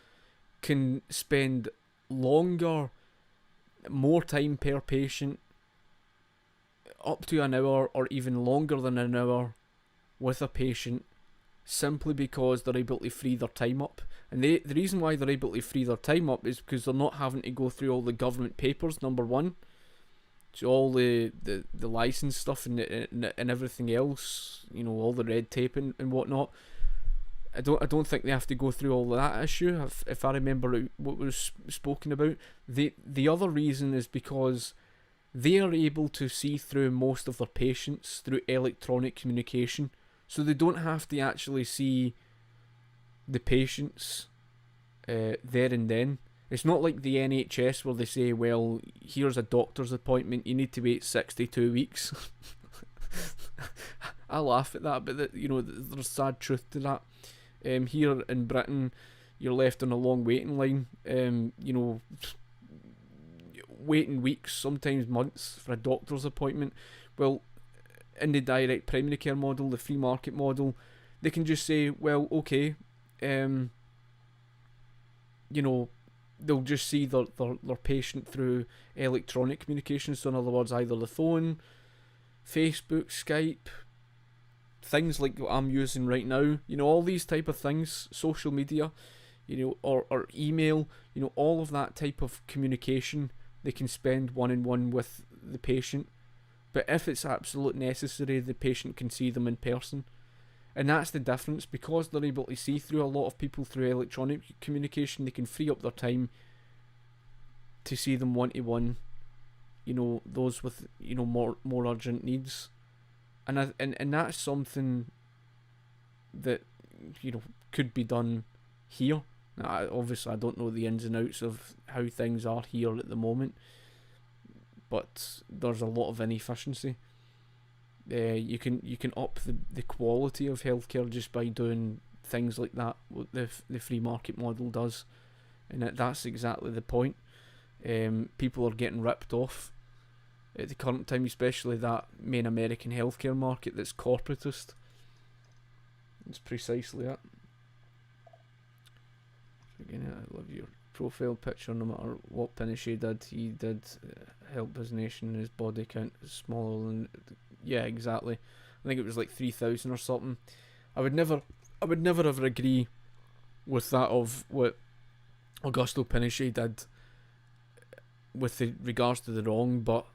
can spend longer, more time per patient, up to an hour or even longer than an hour with a patient, simply because they're able to free their time up. And the reason why they're able to free their time up is because they're not having to go through all the government papers, number one. So all the license stuff and everything else, all the red tape and whatnot. I don't think they have to go through all of that issue, if I remember what was spoken about. The other reason is because they are able to see through most of their patients through electronic communication. So they don't have to actually see the patients there and then. It's not like the NHS where they say, well, here's a doctor's appointment, you need to wait 62 weeks. I laugh at that, but there's sad truth to that. Here in Britain, you're left on a long waiting line, waiting weeks, sometimes months for a doctor's appointment. Well, in the direct primary care model, the free market model, they can just say, well, okay, they'll just see their patient through electronic communication. So in other words, either the phone, Facebook, Skype, things like what I'm using right now, all these type of things, social media, or email, all of that type of communication, they can spend one-on-one with the patient. But if it's absolute necessary, the patient can see them in person. And that's the difference. Because they're able to see through a lot of people through electronic communication, they can free up their time to see them one-to-one, those with, more urgent needs. And that's something that, could be done here. Now, obviously, I don't know the ins and outs of how things are here at the moment, but there's a lot of inefficiency. You can up the quality of healthcare just by doing things like that, what the free market model does, and that's exactly the point. People are getting ripped off at the current time, especially that main American healthcare market that's corporatist. It's precisely that. Again, I love your profile picture. No matter what Pinochet did, he did help his nation and his body count is smaller than. Yeah, exactly. I think it was like 3,000 or something. I would never ever agree with that of what Augusto Pinochet did with regards to the wrong, but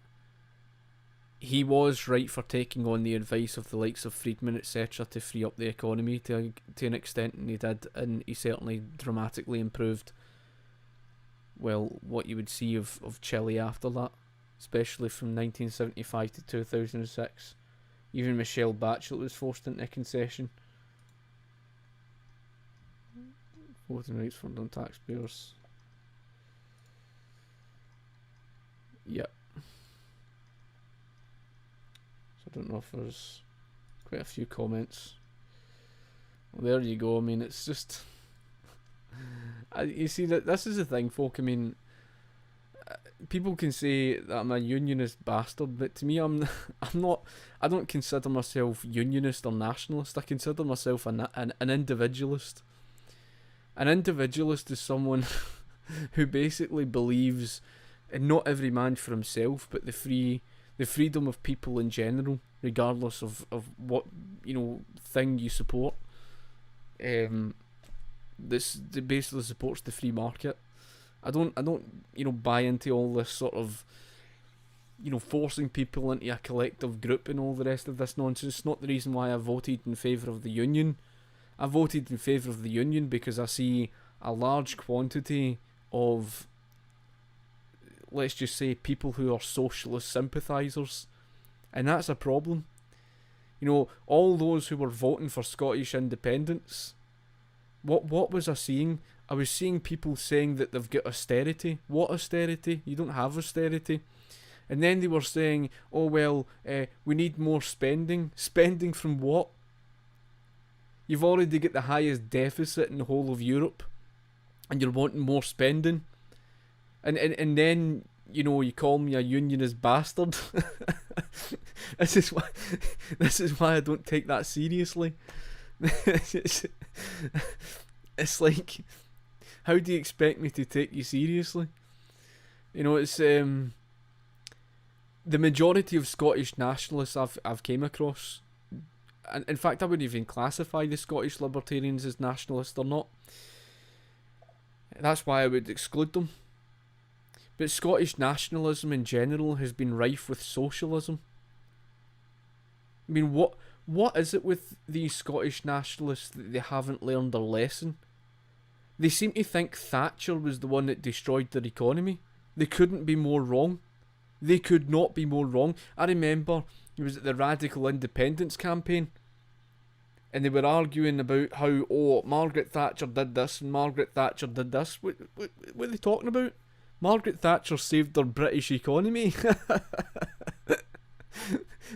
he was right for taking on the advice of the likes of Friedman, etc., to free up the economy to an extent, and he did, and he certainly dramatically improved, well, what you would see of Chile after that, especially from 1975 to 2006. Even Michelle Bachelet was forced into a concession. Voting rights for non-taxpayers. Yep. I don't know if there's quite a few comments. Well, there you go. I mean, it's just you see that this is the thing, folk. I mean, people can say that I'm a unionist bastard, but to me, I'm not. I don't consider myself unionist or nationalist. I consider myself an individualist. An individualist is someone who basically believes in not every man for himself, but the freedom of people in general, regardless of what thing you support. This basically supports the free market. I don't buy into all this sort of, forcing people into a collective group and all the rest of this nonsense. It's not the reason why I voted in favour of the union. I voted in favour of the union because I see a large quantity of, let's just say, people who are socialist sympathisers, and that's a problem. All those who were voting for Scottish independence, what was I seeing? I was seeing people saying that they've got austerity. What austerity? You don't have austerity. And then they were saying, oh well, we need more spending. Spending from what? You've already got the highest deficit in the whole of Europe, and you're wanting more spending. And then, you call me a unionist bastard. This is why I don't take that seriously. It's like, how do you expect me to take you seriously? It's the majority of Scottish nationalists I've came across, and in fact I wouldn't even classify the Scottish libertarians as nationalists. They're not. That's why I would exclude them. But Scottish nationalism in general has been rife with socialism. I mean, what is it with these Scottish nationalists that they haven't learned their lesson? They seem to think Thatcher was the one that destroyed their economy. They couldn't be more wrong. They could not be more wrong. I remember it was at the Radical Independence campaign, and they were arguing about how, Margaret Thatcher did this and Margaret Thatcher did this. What are they talking about? Margaret Thatcher saved their British economy.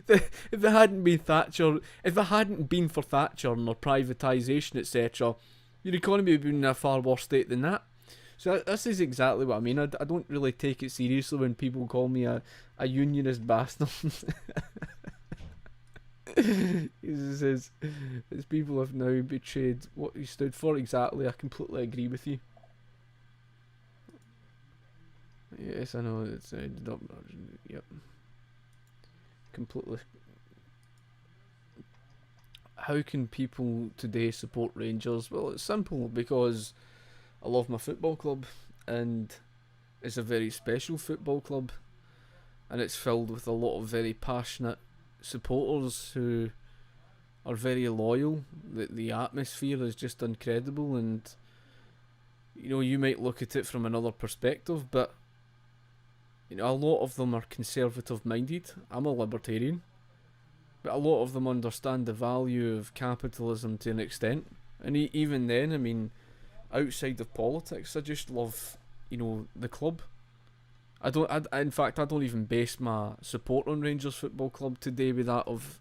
If it hadn't been for Thatcher and her privatisation, etc., your economy would have been in a far worse state than that. So this is exactly what I mean. I don't really take it seriously when people call me a unionist bastard. He says, "As people have now betrayed what he stood for." Exactly, I completely agree with you. Yes, I know. It's yep. Completely. How can people today support Rangers? Well, it's simple, because I love my football club, and it's a very special football club, and it's filled with a lot of very passionate supporters who are very loyal. The atmosphere is just incredible, and you might look at it from another perspective, but a lot of them are conservative minded. I'm a libertarian, but a lot of them understand the value of capitalism to an extent, and even then, I mean, outside of politics, I just love the club. In fact, I don't even base my support on Rangers Football Club today with that of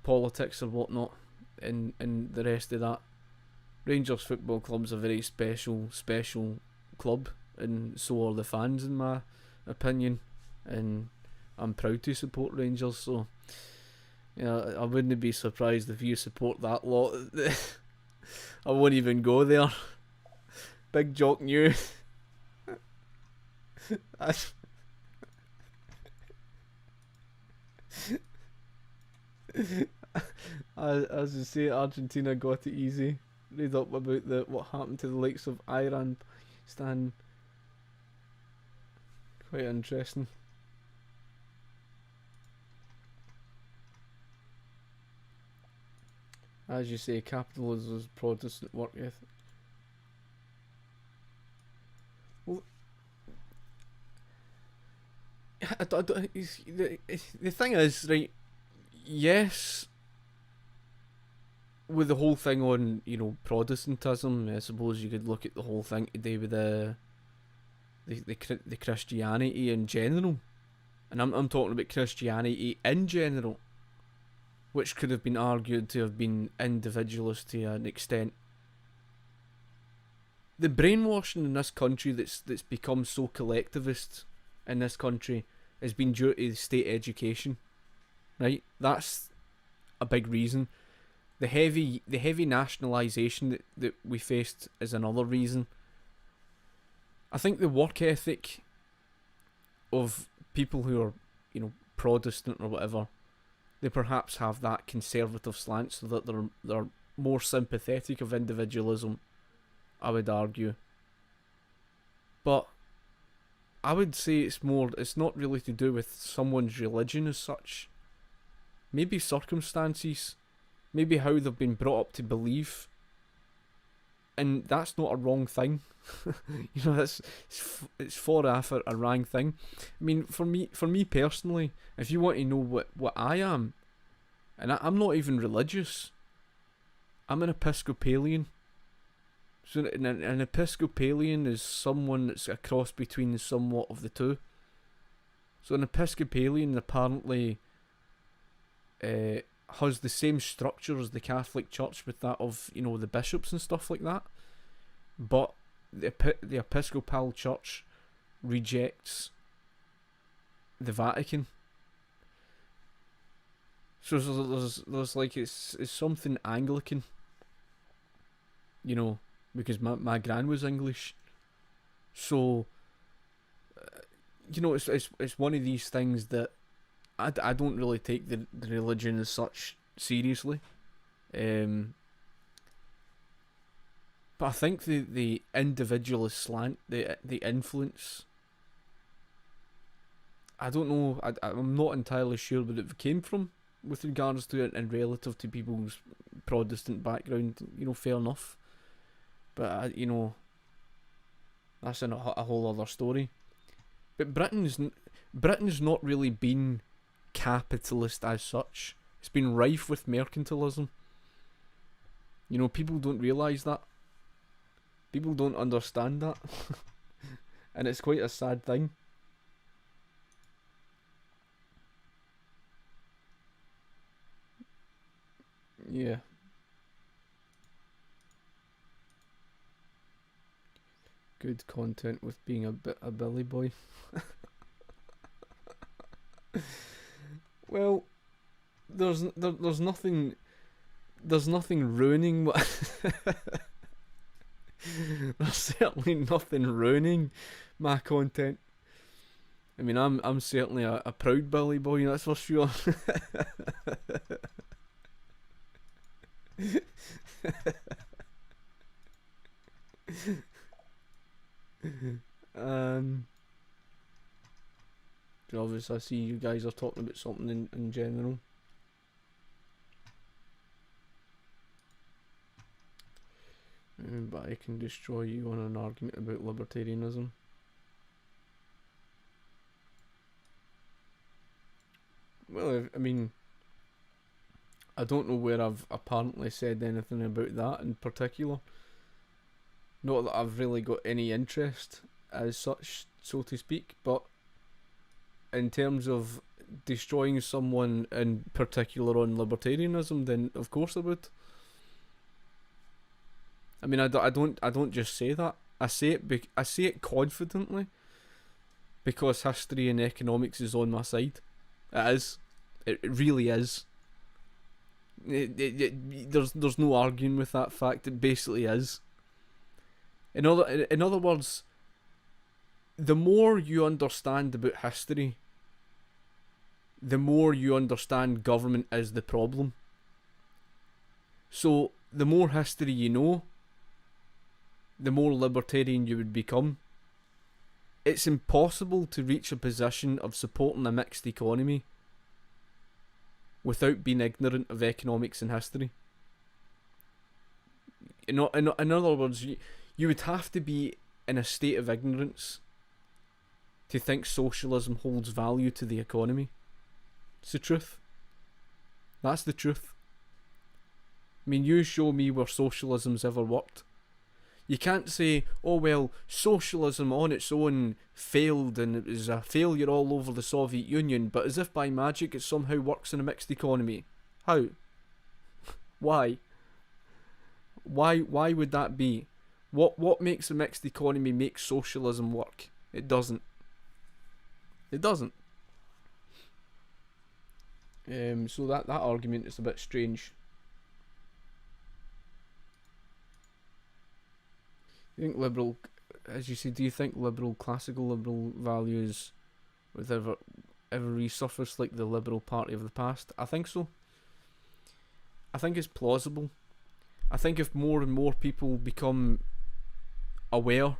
politics or whatnot, and the rest of that. Rangers Football Club's a very special club, and so are the fans, in my opinion, and I'm proud to support Rangers. So I wouldn't be surprised if you support that lot. I won't even go there. Big joke news. As you say, Argentina got it easy. Read up about what happened to the likes of Iran, Pakistan. Quite interesting. As you say, capitalism is Protestant work ethic. Well, the thing is, right, yes, with the whole thing on, Protestantism, I suppose you could look at the whole thing today with the Christianity in general, and I'm talking about Christianity in general, which could have been argued to have been individualist to an extent. The brainwashing in this country that's become so collectivist in this country has been due to state education, right? That's a big reason. The heavy nationalisation that we faced is another reason. I think the work ethic of people who are, Protestant or whatever, they perhaps have that conservative slant, so that they're more sympathetic of individualism. I would argue. But I would say it's not really to do with someone's religion as such. Maybe circumstances, maybe how they've been brought up to believe. And that's not a wrong thing. You know, it's for a wrong thing. I mean, for me personally, if you want to know what I am, and I'm not even religious, I'm an Episcopalian. So an Episcopalian is someone that's a cross between somewhat of the two. So an Episcopalian apparently has the same structure as the Catholic Church with that of, you know, the bishops and stuff like that. But the Episcopal Church rejects the Vatican. So there's like it's something Anglican, you know, because my gran was English. So you know, it's one of these things that I don't really take the religion as such seriously. But I think the individualist slant, the influence, I don't know, I'm not entirely sure where it came from with regards to it and relative to people's Protestant background, you know, fair enough. But, you know, that's a whole other story. But Britain's not really been capitalist as such. It's been rife with mercantilism. You know, people don't realise that. People don't understand that. And it's quite a sad thing. Yeah. Good content with being a Billy boy. Well, there's nothing ruining what there's certainly nothing ruining my content. I mean, I'm certainly a proud Billy boy, that's for sure. Obviously, I see you guys are talking about something in general. But I can destroy you on an argument about libertarianism. Well, I mean, I don't know where I've apparently said anything about that in particular. Not that I've really got any interest as such, so to speak, but in terms of destroying someone in particular on libertarianism, then of course I would. I mean, I don't just say that. I say it confidently, because history and economics is on my side. It is. It really is. There's no arguing with that fact. It basically is. In other words, the more you understand about history, the more you understand government is the problem. So the more history you know, the more libertarian you would become. It's impossible to reach a position of supporting a mixed economy without being ignorant of economics and history. In other words, you would have to be in a state of ignorance to think socialism holds value to the economy. It's the truth. That's the truth. I mean, you show me where socialism's ever worked. You can't say, oh well, socialism on its own failed and it was a failure all over the Soviet Union, but as if by magic it somehow works in a mixed economy. How? Why? Why would that be? What makes a mixed economy make socialism work? It doesn't. It doesn't. So that argument is a bit strange. You think liberal, as you say, do you think classical liberal values would ever resurface like the Liberal Party of the past? I think so. I think it's plausible. I think if more and more people become aware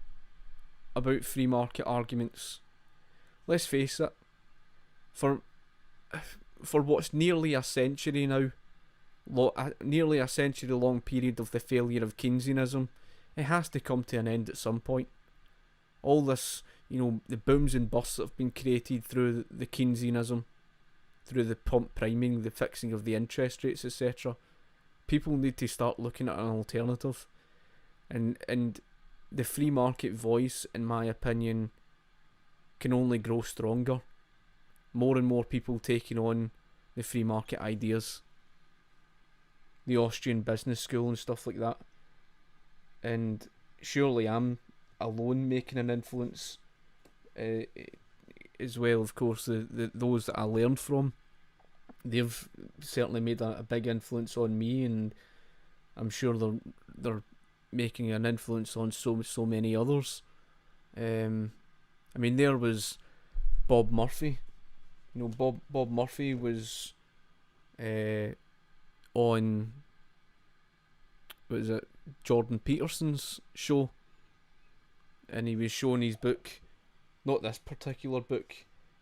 about free market arguments. Let's face it, for what's nearly a century now, nearly a century long period of the failure of Keynesianism, it has to come to an end at some point. All this, the booms and busts that have been created through the Keynesianism, through the pump priming, the fixing of the interest rates, etc. People need to start looking at an alternative, and the free market voice, in my opinion, can only grow stronger. More and more people taking on the free market ideas, the Austrian business school and stuff like that. And surely I'm alone making an influence, as well. Of course, the those that I learned from, they've certainly made a big influence on me, and I'm sure they're making an influence on so many others. I mean, there was Bob Murphy. Bob Murphy was on, what is it, Jordan Peterson's show, and he was showing his book, not this particular book,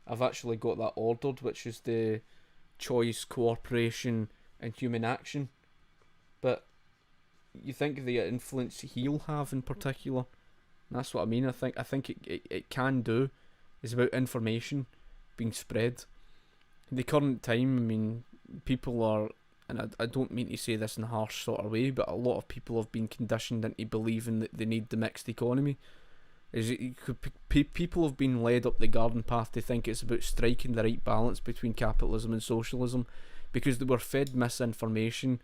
I've actually got that ordered, which is the Choice, Cooperation and Human Action. But you think of the influence he'll have in particular, and that's what I mean. I think it can do is about information being spread. In the current time, I mean, people are, and I don't mean to say this in a harsh sort of way, but a lot of people have been conditioned into believing that they need the mixed economy. People have been led up the garden path to think it's about striking the right balance between capitalism and socialism, because they were fed misinformation,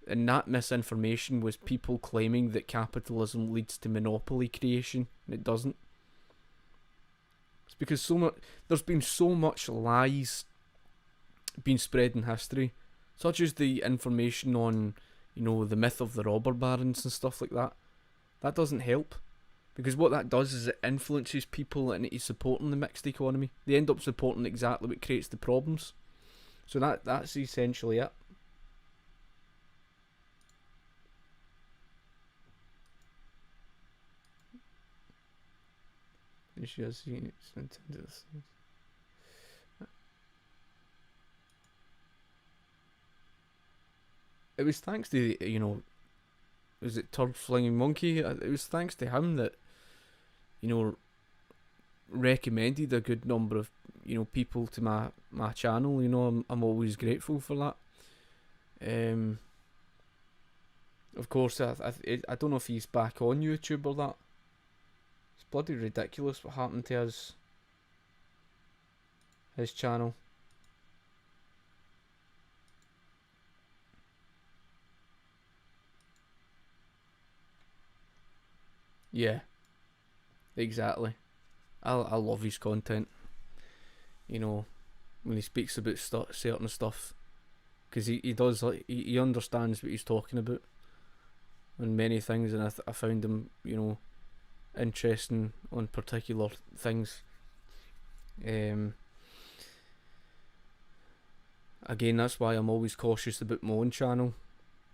and that misinformation was people claiming that capitalism leads to monopoly creation, and it doesn't. It's because there's been so much lies being spread in history, such as the information on, the myth of the robber barons and stuff like that. That doesn't help, because what that does is it influences people into supporting the mixed economy. They end up supporting exactly what creates the problems. So that's essentially it. It was thanks to, was it Turd Flinging Monkey? It was thanks to him that, recommended a good number of, people to my channel. I'm always grateful for that. Of course, I don't know if he's back on YouTube or that. It's bloody ridiculous what happened to his channel. Yeah, exactly. I love his content. When he speaks about certain stuff, because he does, like, he understands what he's talking about on many things, and I found him interesting on particular things. Again, that's why I'm always cautious about my own channel,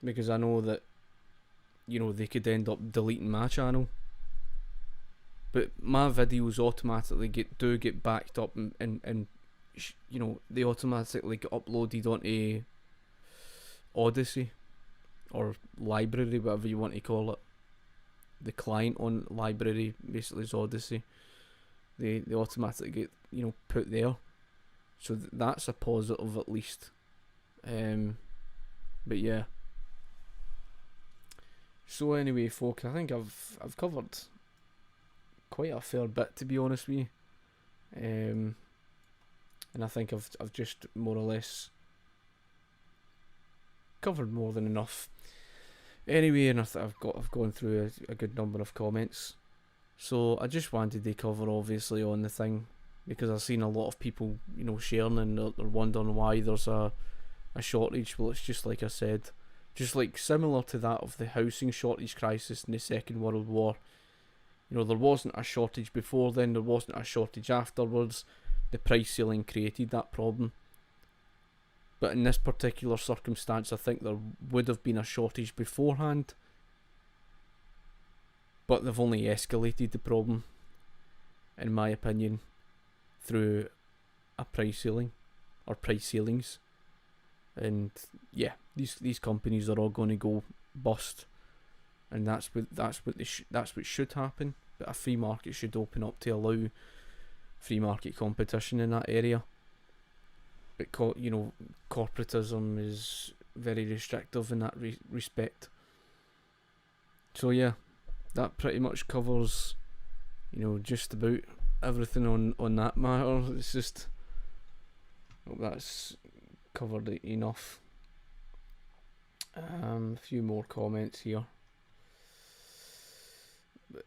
because I know that they could end up deleting my channel. But my videos automatically get backed up, and they automatically get uploaded onto Odyssey or Library, whatever you want to call it. The client on Library basically is Odyssey. They automatically get put there, so that's a positive at least. But yeah. So anyway, folk, I think I've covered quite a fair bit, to be honest with you, and I think I've just more or less covered more than enough. Anyway, and I've gone through a good number of comments, so I just wanted to cover obviously on the thing, because I've seen a lot of people sharing, and they're wondering why there's a shortage. Well, it's just like I said, just like similar to that of the housing shortage crisis in the Second World War. There wasn't a shortage before then, there wasn't a shortage afterwards. The price ceiling created that problem. But in this particular circumstance, I think there would have been a shortage beforehand. but they've only escalated the problem, in my opinion, through a price ceiling or price ceilings. And yeah, these companies are all going to go bust, and that's what should happen. But a free market should open up to allow free market competition in that area. But corporatism is very restrictive in that respect. So yeah, that pretty much covers, just about everything on that matter. It's just, that's covered it enough. A few more comments here.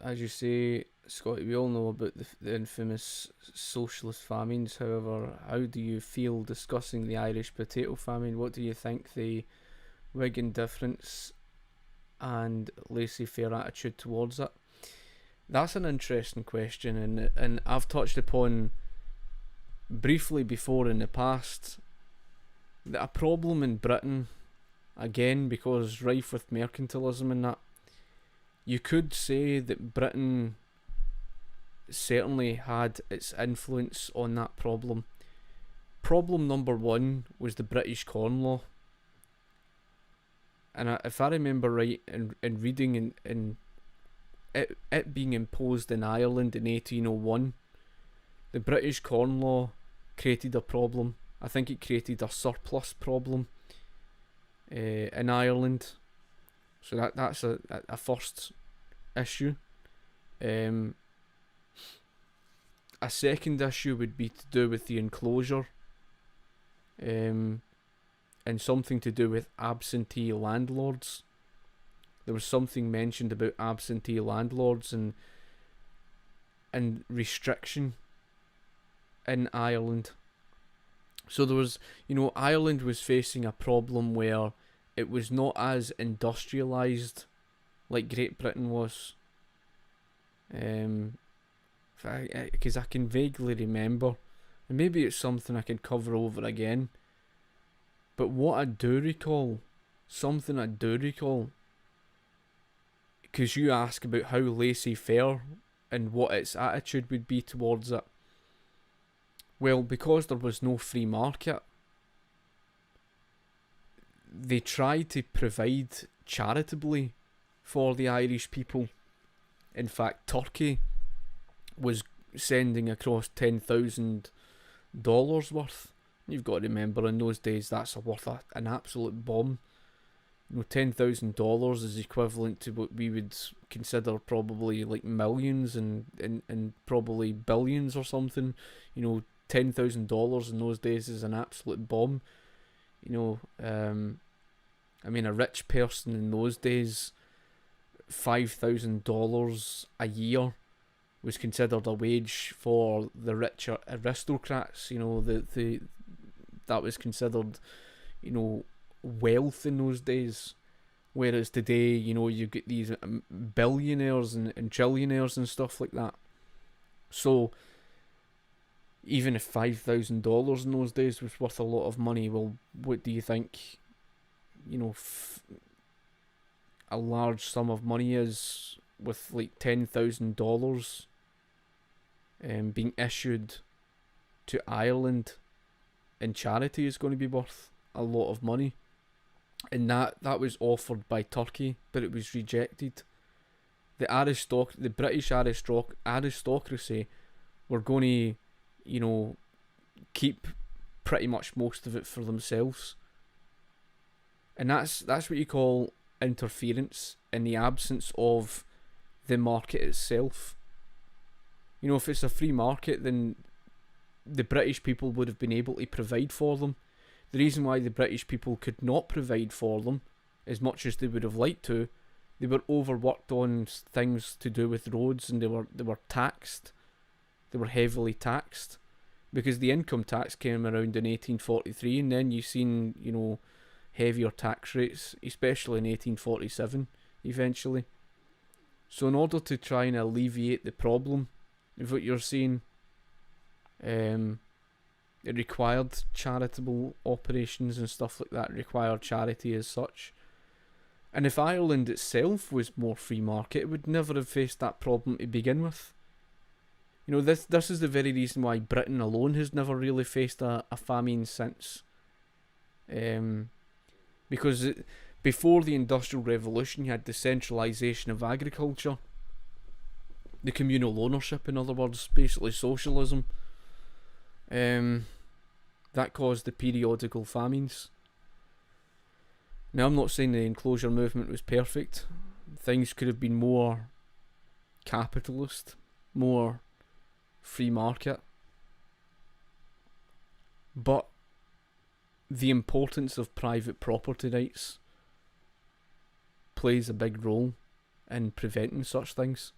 As you say, Scotty, we all know about the infamous socialist famines. However, how do you feel discussing the Irish potato famine? What do you think the Whig indifference and laissez-faire attitude towards it? That's an interesting question, and I've touched upon briefly before in the past that a problem in Britain, again because rife with mercantilism and that, you could say that Britain certainly had its influence on that problem. Problem number one was the British Corn Law. And if I remember right, in reading in it being imposed in Ireland in 1801, the British Corn Law created a problem. I think it created a surplus problem in Ireland. So that's a first issue. A second issue would be to do with the enclosure, and something to do with absentee landlords. There was something mentioned about absentee landlords and restriction in Ireland. So there was, Ireland was facing a problem where it was not as industrialised like Great Britain was. Because I can vaguely remember, and maybe it's something I can cover over again, but what I do recall, because you ask about how laissez-faire and what its attitude would be towards it. Well, because there was no free market, they tried to provide charitably for the Irish people. In fact, Turkey was sending across $10,000 worth. You've got to remember, in those days, that's worth an absolute bomb. $10,000 is equivalent to what we would consider probably like millions and probably billions or something. $10,000 in those days is an absolute bomb. A rich person in those days, $5,000 a year was considered a wage for the richer aristocrats. That was considered, wealth in those days. Whereas today, you get these billionaires and trillionaires and stuff like that. So even if $5,000 in those days was worth a lot of money, well, what do you think, a large sum of money is with like $10,000 being issued to Ireland in charity is going to be worth a lot of money. And that was offered by Turkey, but it was rejected. The British aristocracy were going to, keep pretty much most of it for themselves. And that's what you call interference in the absence of the market itself. If it's a free market, then the British people would have been able to provide for them. The reason why the British people could not provide for them as much as they would have liked to, they were overworked on things to do with roads, and they were taxed. They were heavily taxed because the income tax came around in 1843, and then you've seen, heavier tax rates, especially in 1847, eventually. So in order to try and alleviate the problem of what you're seeing, it required charitable operations and stuff like that. It required charity as such. And if Ireland itself was more free market, it would never have faced that problem to begin with. You know, this is the very reason why Britain alone has never really faced a famine since. Because before the Industrial Revolution, you had the centralisation of agriculture, the communal ownership, in other words, basically socialism. That caused the periodical famines. Now, I'm not saying the enclosure movement was perfect. Things could have been more capitalist, more free market. But the importance of private property rights plays a big role in preventing such things.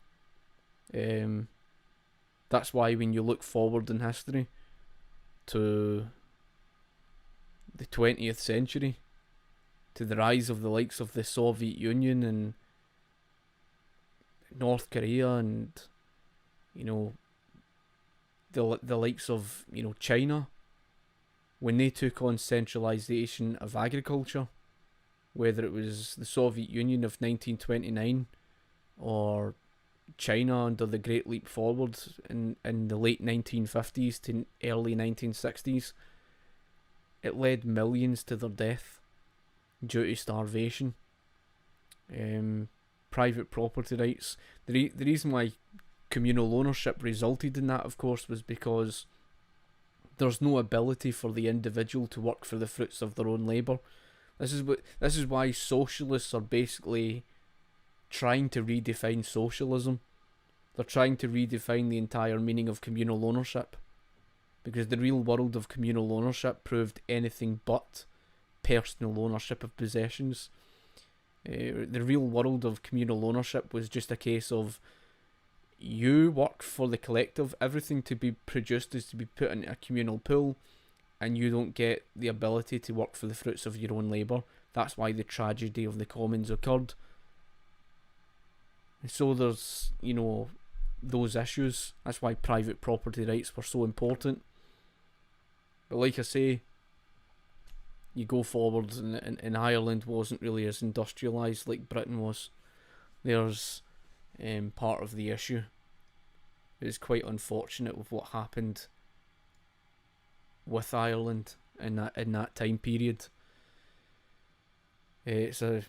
That's why when you look forward in history to the 20th century, to the rise of the likes of the Soviet Union and North Korea and, you know, the likes of, you know, China, when they took on centralisation of agriculture, whether it was the Soviet Union of 1929 or China under the Great Leap Forward in the late 1950s to early 1960s, it led millions to their death due to starvation. Private property rights. The reason why communal ownership resulted in that, of course, was because there's no ability for the individual to work for the fruits of their own labour. This is why socialists are basically trying to redefine socialism. They're trying to redefine the entire meaning of communal ownership, because the real world of communal ownership proved anything but personal ownership of possessions. The real world of communal ownership was just a case of you work for the collective, everything to be produced is to be put in a communal pool, and you don't get the ability to work for the fruits of your own labour. That's why the tragedy of the commons occurred. And so there's, you know, those issues. That's why private property rights were so important. But like I say, you go forward, and Ireland wasn't really as industrialised like Britain was. There's part of the issue. It's quite unfortunate with what happened with Ireland in that time period. It's an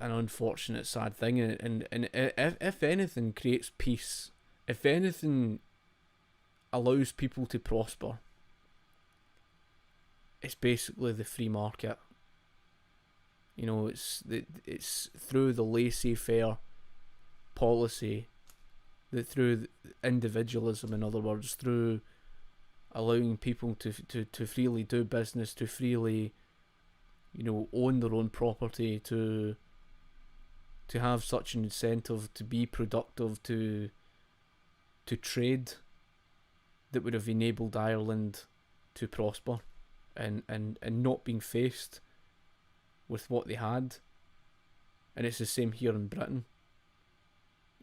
unfortunate, sad thing, and if anything creates peace, if anything allows people to prosper, it's basically the free market. You know, it's through the laissez-faire policy, through individualism, in other words, through allowing people to freely do business, to freely, you know, own their own property, to have such an incentive to be productive, to trade, that would have enabled Ireland to prosper and not being faced with what they had. And it's the same here in Britain.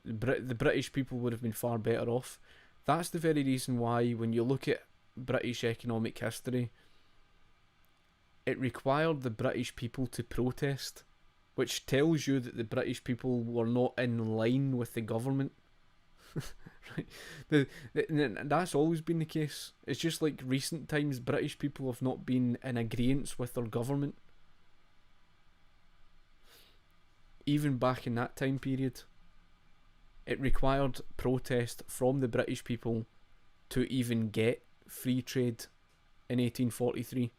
The British people would have been far better off. That's the very reason why, when you look at British economic history, it required the British people to protest, which tells you that the British people were not in line with the government. Right? That's always been the case. It's just like recent times, British people have not been in agreement with their government. Even back in that time period, it required protest from the British people to even get free trade in 1843,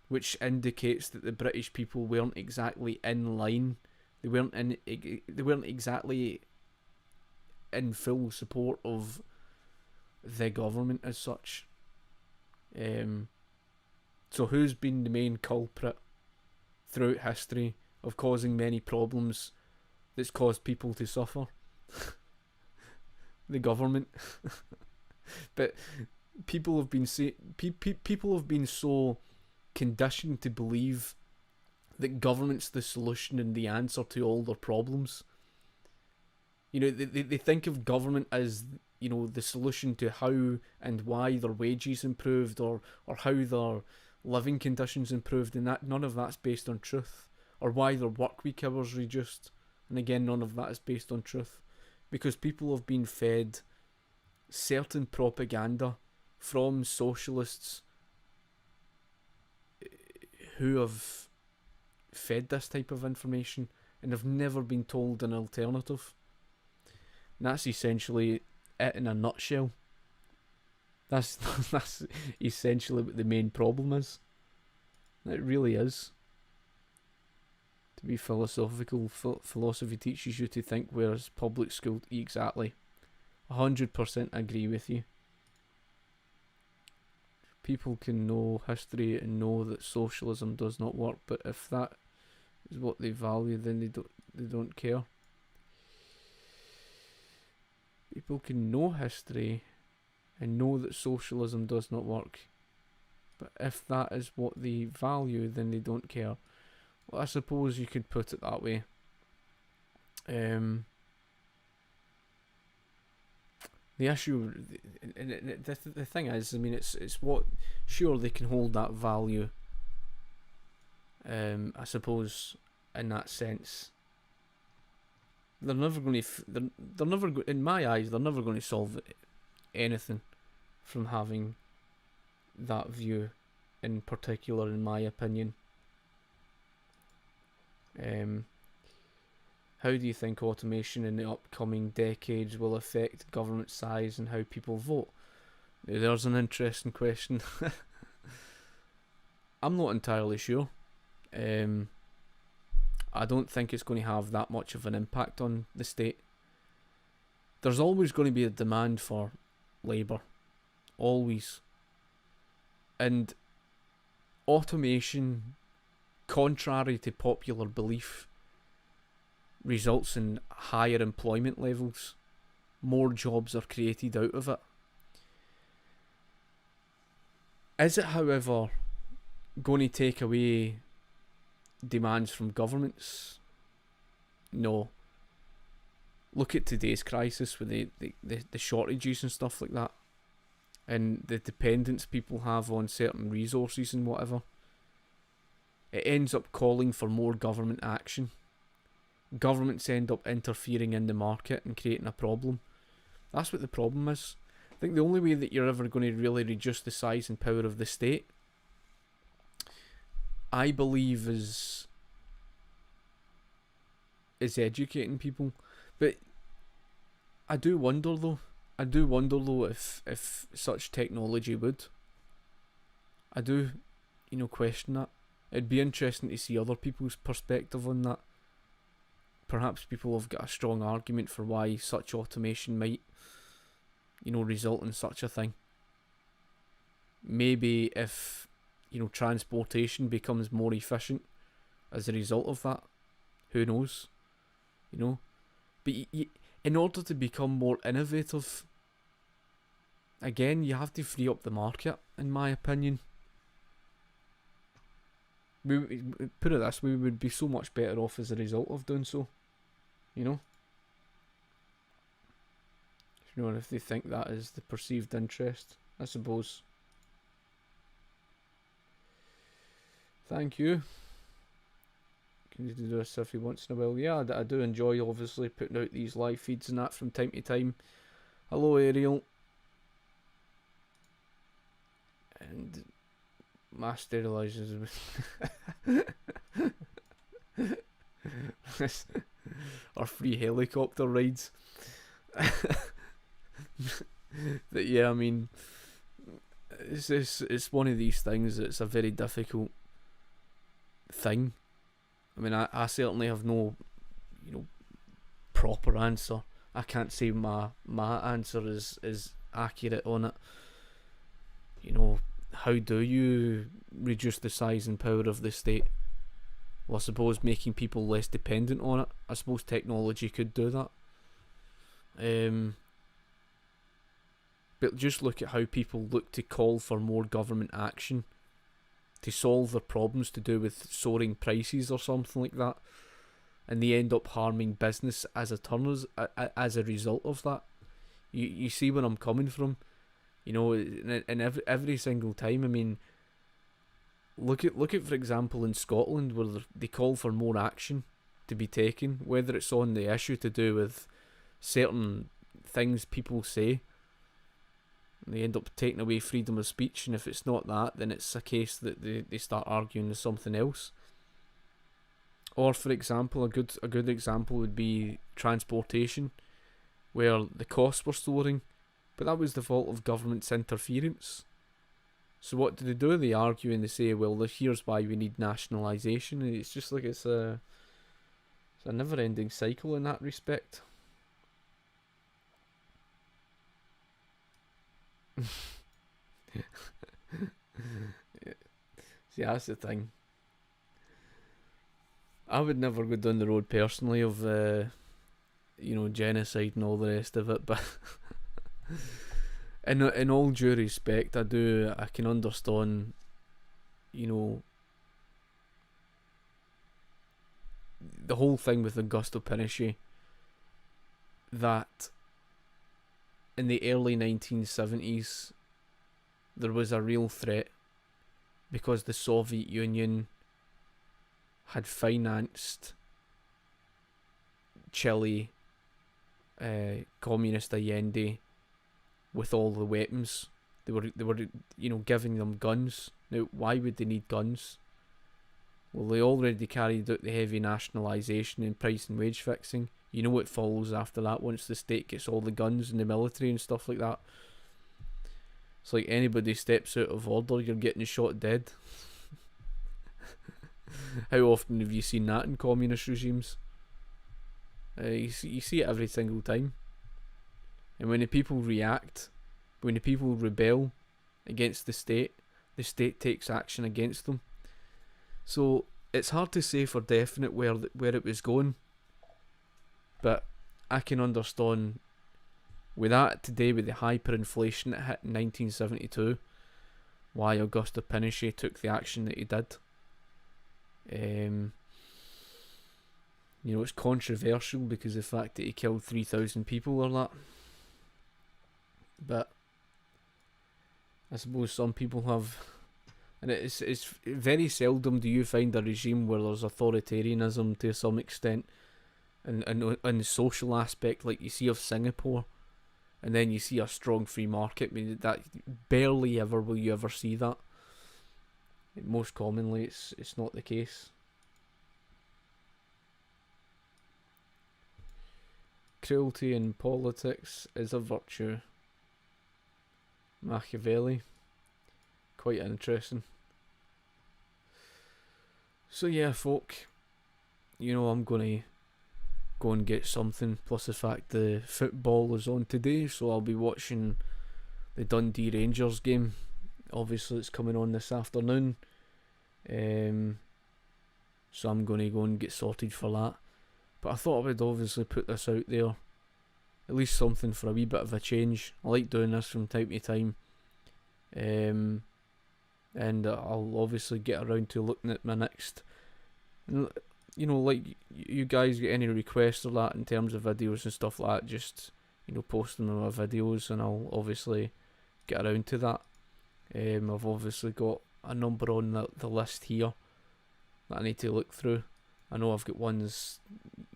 which indicates that the British people weren't exactly in line. They weren't exactly in full support of the government as such. So who's been the main culprit throughout history of causing many problems that's caused people to suffer? The government. But people have been people have been so conditioned to believe that government's the solution and the answer to all their problems. You know, they think of government as, you know, the solution to how and why their wages improved, or how their living conditions improved, and that none of that's based on truth. or why their work week hours reduced. And again, none of that is based on truth, because people have been fed certain propaganda from socialists who have fed this type of information and have never been told an alternative. And that's essentially it in a nutshell. That's essentially what the main problem is. It really is. To be philosophical, philosophy teaches you to think, whereas public school, exactly. 100% agree with you. People can know history and know that socialism does not work, but if that is what they value, then they don't care. People can know history and know that socialism does not work, but if that is what they value, then they don't care. Well, I suppose you could put it that way. The issue, the thing is, I mean, it's what, sure, they can hold that value. I suppose in that sense, they're never going to. They're never in my eyes, they're never going to solve anything from having that view, in particular, in my opinion. How do you think automation in the upcoming decades will affect government size and how people vote? There's an interesting question. I'm not entirely sure. I don't think it's going to have that much of an impact on the state. There's always going to be a demand for labour. Always. And automation, contrary to popular belief, results in higher employment levels. More jobs are created out of it. Is it, however, going to take away demands from governments? No. Look at today's crisis with the shortages and stuff like that, and the dependence people have on certain resources and whatever. It ends up calling for more government action. Governments end up interfering in the market and creating a problem. That's what the problem is. I think the only way that you're ever going to really reduce the size and power of the state, I believe, is educating people. But I do wonder though if such technology would. I do, question that. It'd be interesting to see other people's perspective on that. Perhaps people have got a strong argument for why such automation might, result in such a thing. Maybe if, transportation becomes more efficient as a result of that, who knows? But in order to become more innovative, again, you have to free up the market, in my opinion. Put it this way, we would be so much better off as a result of doing so. If they think that is the perceived interest, I suppose. Thank you. Can you do this every once in a while? Yeah, I do enjoy, obviously, putting out these live feeds and that from time to time. Hello, Ariel. And mass sterilizers. Or free helicopter rides. But yeah, I mean, it's one of these things that's a very difficult thing. I mean, I certainly have no, proper answer. I can't say my answer is accurate on it. How do you reduce the size and power of the state? Well, I suppose making people less dependent on it. I suppose technology could do that. But just look at how people look to call for more government action to solve their problems to do with soaring prices or something like that, and they end up harming business as a result of that. You see where I'm coming from? And every single time, I mean, look at for example in Scotland where they call for more action to be taken, whether it's on the issue to do with certain things people say. They end up taking away freedom of speech, and if it's not that, then it's a case that they start arguing with something else. Or for example, a good example would be transportation, where the costs were soaring, but that was the fault of government's interference. So what do? They argue and they say, well, here's why we need nationalisation. And it's just like it's a never-ending cycle in that respect. See, that's the thing. I would never go down the road personally of genocide and all the rest of it, but in all due respect, I can understand, the whole thing with Augusto Pinochet, that in the early 1970s there was a real threat because the Soviet Union had financed Chile, Communist Allende, with all the weapons. They were giving them guns. Now, why would they need guns? Well, they already carried out the heavy nationalisation and price and wage fixing. You know what follows after that once the state gets all the guns and the military and stuff like that. It's like anybody steps out of order, you're getting shot dead. How often have you seen that in communist regimes? You see it every single time. And when the people react, when the people rebel against the state takes action against them. So it's hard to say for definite where it was going, but I can understand with that today, with the hyperinflation that hit in 1972, why Augusto Pinochet took the action that he did. It's controversial because of the fact that he killed 3,000 people or that. But I suppose some people have, and it's very seldom do you find a regime where there's authoritarianism to some extent, and the social aspect like you see of Singapore, and then you see a strong free market. I mean, that barely ever will you ever see that. Most commonly, it's not the case. Cruelty in politics is a virtue. Machiavelli. Quite interesting. So yeah, folk, I'm gonna go and get something, plus the fact the football is on today, so I'll be watching the Dundee Rangers game. Obviously it's coming on this afternoon, so I'm gonna go and get sorted for that. But I thought I would obviously put this out there, at least something for a wee bit of a change. I like doing this from time to time, and I'll obviously get around to looking at my next, like you guys get any requests or that in terms of videos and stuff like that, just post them in my videos and I'll obviously get around to that. I've obviously got a number on the list here that I need to look through. I know I've got ones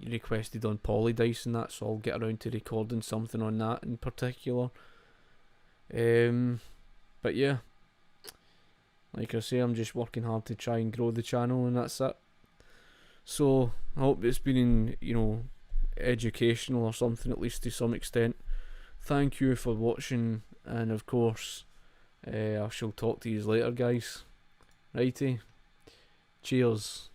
requested on Polydice and that, so I'll get around to recording something on that in particular. But yeah, like I say, I'm just working hard to try and grow the channel, and that's it. So I hope it's been educational or something, at least to some extent. Thank you for watching, and of course I shall talk to you later, guys. Righty, cheers.